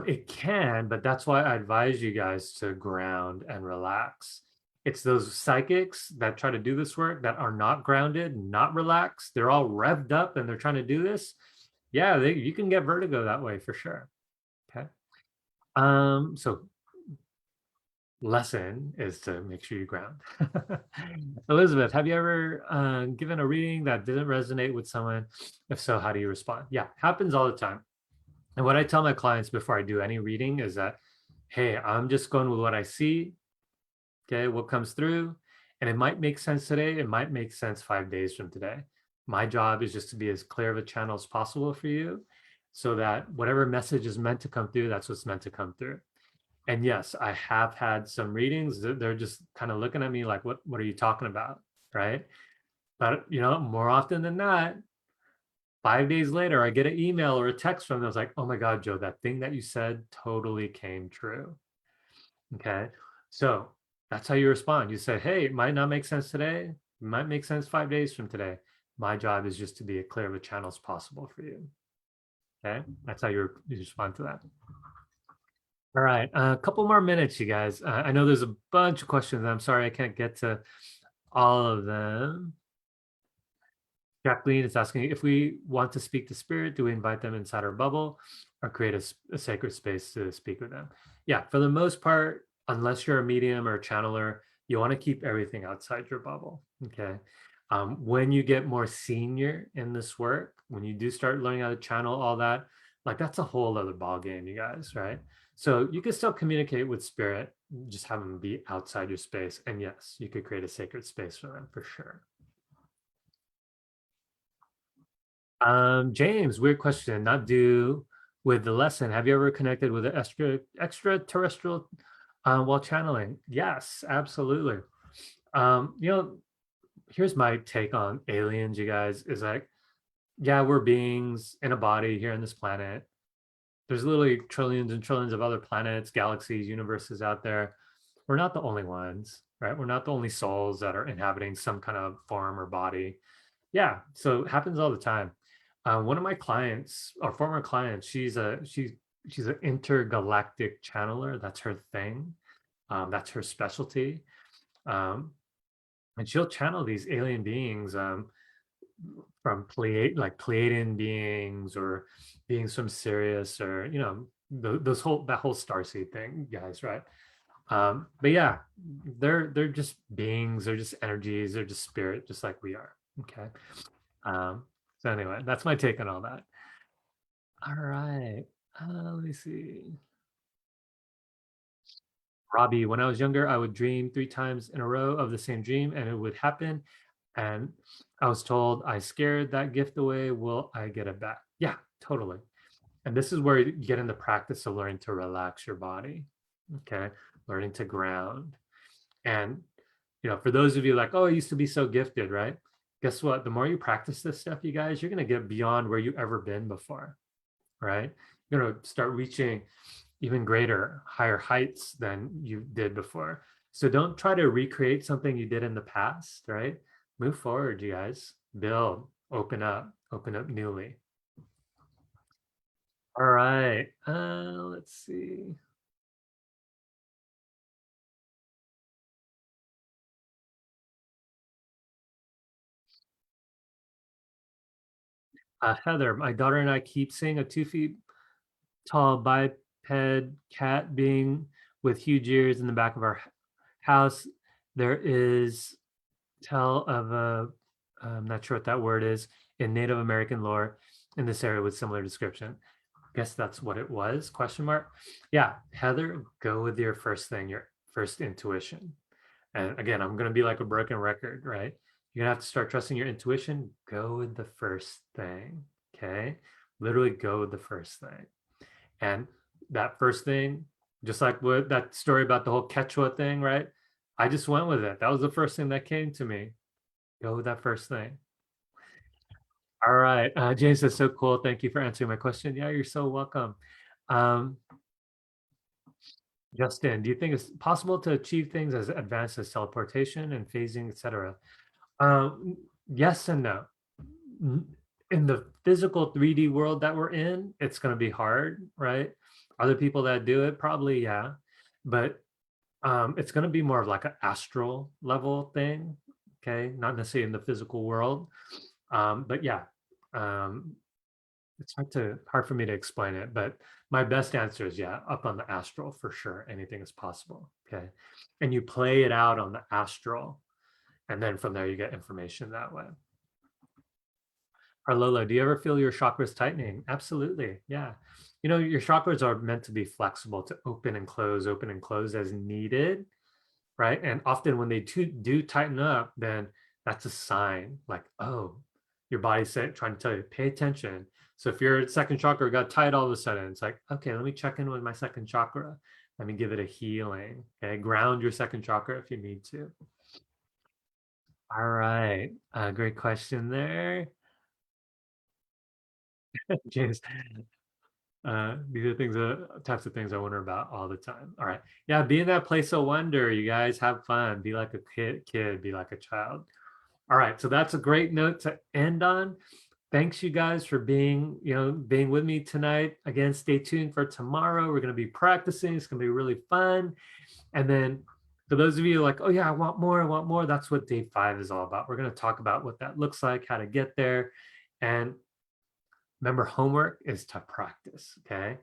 [SPEAKER 1] It can, but that's why I advise you guys to ground and relax. It's those psychics that try to do this work that are not grounded, not relaxed. They're all revved up and they're trying to do this. Yeah, you can get vertigo that way for sure. Okay. So lesson is to make sure you ground. Elizabeth, have you ever given a reading that didn't resonate with someone? If so, how do you respond? Yeah, happens all the time. And what I tell my clients before I do any reading is that, hey, I'm just going with what I see. Okay, what comes through. And it might make sense today. It might make sense 5 days from today. My job is just to be as clear of a channel as possible for you so that whatever message is meant to come through, that's what's meant to come through. And yes, I have had some readings. They're just kind of looking at me like, what are you talking about? Right. But, you know, more often than not, 5 days later, I get an email or a text from them. I was like, oh my God, Joe, that thing that you said totally came true. Okay. So that's how you respond. You say, hey, it might not make sense today. It might make sense 5 days from today. My job is just to be as clear of a channel as possible for you. Okay. That's how you respond to that. All right. A couple more minutes, you guys. I know there's a bunch of questions. I'm sorry I can't get to all of them. Jacqueline is asking if we want to speak to spirit, do we invite them inside our bubble or create a sacred space to speak with them? Yeah, for the most part, unless you're a medium or a channeler, you want to keep everything outside your bubble. Okay. When you get more senior in this work, when you do start learning how to channel all that, like that's a whole other ball game, you guys, right? So you can still communicate with spirit, just have them be outside your space. And yes, you could create a sacred space for them for sure. James, weird question, not due with the lesson. Have you ever connected with an extraterrestrial while channeling? Yes, absolutely. You know, here's my take on aliens, you guys, is like, yeah, we're beings in a body here on this planet. There's literally trillions and trillions of other planets, galaxies, universes out there. We're not the only ones, right? We're not the only souls that are inhabiting some kind of form or body. Yeah, so it happens all the time. One of my clients, or former clients, she's an intergalactic channeler. That's her thing. That's her specialty. Um, and she'll channel these alien beings from Pleiadian beings or beings from Sirius or that whole starseed thing, guys, right? But yeah, they're just beings. They're just energies. They're just spirit, just like we are. Okay. Um, so anyway, that's my take on all that. All right. Let me see. Robbie, when I was younger, I would dream 3 times in a row of the same dream and it would happen. And I was told I scared that gift away. Will I get it back? Yeah, totally. And this is where you get in the practice of learning to relax your body. Okay. Learning to ground. And, for those of you like, oh, I used to be so gifted, right? Guess what? The more you practice this stuff, you guys, you're going to get beyond where you've ever been before, right? You're going to start reaching even greater, higher heights than you did before. So don't try to recreate something you did in the past, right? Move forward, you guys. Build, open up newly. All right. Let's see. Heather, my daughter and I keep seeing a 2 feet tall biped cat being with huge ears in the back of our house. There is tell of a I'm not sure what that word is, in Native American lore in this area with similar description. Guess that's what it was, question mark. Yeah, Heather, go with your first thing, your first intuition. And again, I'm going to be like a broken record, right? You're going to have to start trusting your intuition. Go with the first thing, okay? Literally go with the first thing. And that first thing, just like what that story about the whole Quechua thing, right? I just went with it. That was the first thing that came to me. Go with that first thing. All right. James, that's so cool. Thank you for answering my question. Yeah, you're so welcome. Um, Justin, do you think it's possible to achieve things as advanced as teleportation and phasing, etc.? Yes and no. In the physical 3D world that we're in, it's going to be hard, right? Other people that do it, probably, yeah. But it's going to be more of like an astral level thing, okay? Not necessarily in the physical world. But yeah, um, it's hard for me to explain it, but my best answer is yeah, up on the astral for sure. Anything is possible. Okay. And you play it out on the astral, and then from there you get information that way. Arlola, do you ever feel your chakras tightening? Absolutely. Yeah. You know, your chakras are meant to be flexible to open and close as needed, right? And often when they do tighten up, then that's a sign like, oh, your body's trying to tell you, pay attention. So if your second chakra got tight all of a sudden, it's like, okay, let me check in with my second chakra. Let me give it a healing. Okay, ground your second chakra if you need to. All right, great question there, James. These are things, types of things I wonder about all the time. All right, yeah, be in that place of wonder. You guys have fun. Be like a kid. Be like a child. All right, so that's a great note to end on. Thanks you guys for being with me tonight. Again, stay tuned for tomorrow. We're going to be practicing. It's going to be really fun. And then for those of you like, oh yeah, I want more. That's what day 5 is all about. We're going to talk about what that looks like, how to get there. And remember, homework is to practice, okay?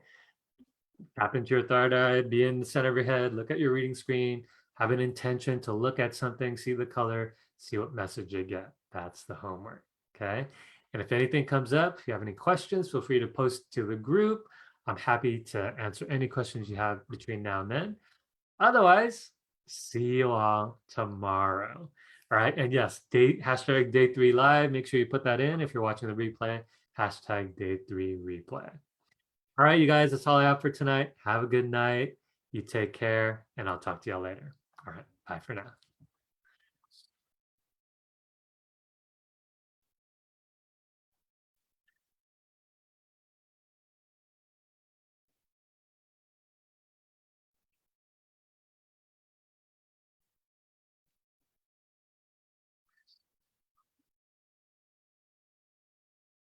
[SPEAKER 1] Tap into your third eye, be in the center of your head, look at your reading screen, have an intention to look at something, see the color, see what message you get. That's the homework, okay? And if anything comes up, if you have any questions, feel free to post to the group. I'm happy to answer any questions you have between now and then. Otherwise, see you all tomorrow. All right. And yes, hashtag day 3 live. Make sure you put that in if you're watching the replay. Hashtag day 3 replay. All right, you guys, that's all I have for tonight. Have a good night. You take care, and I'll talk to y'all later. All right. Bye for now.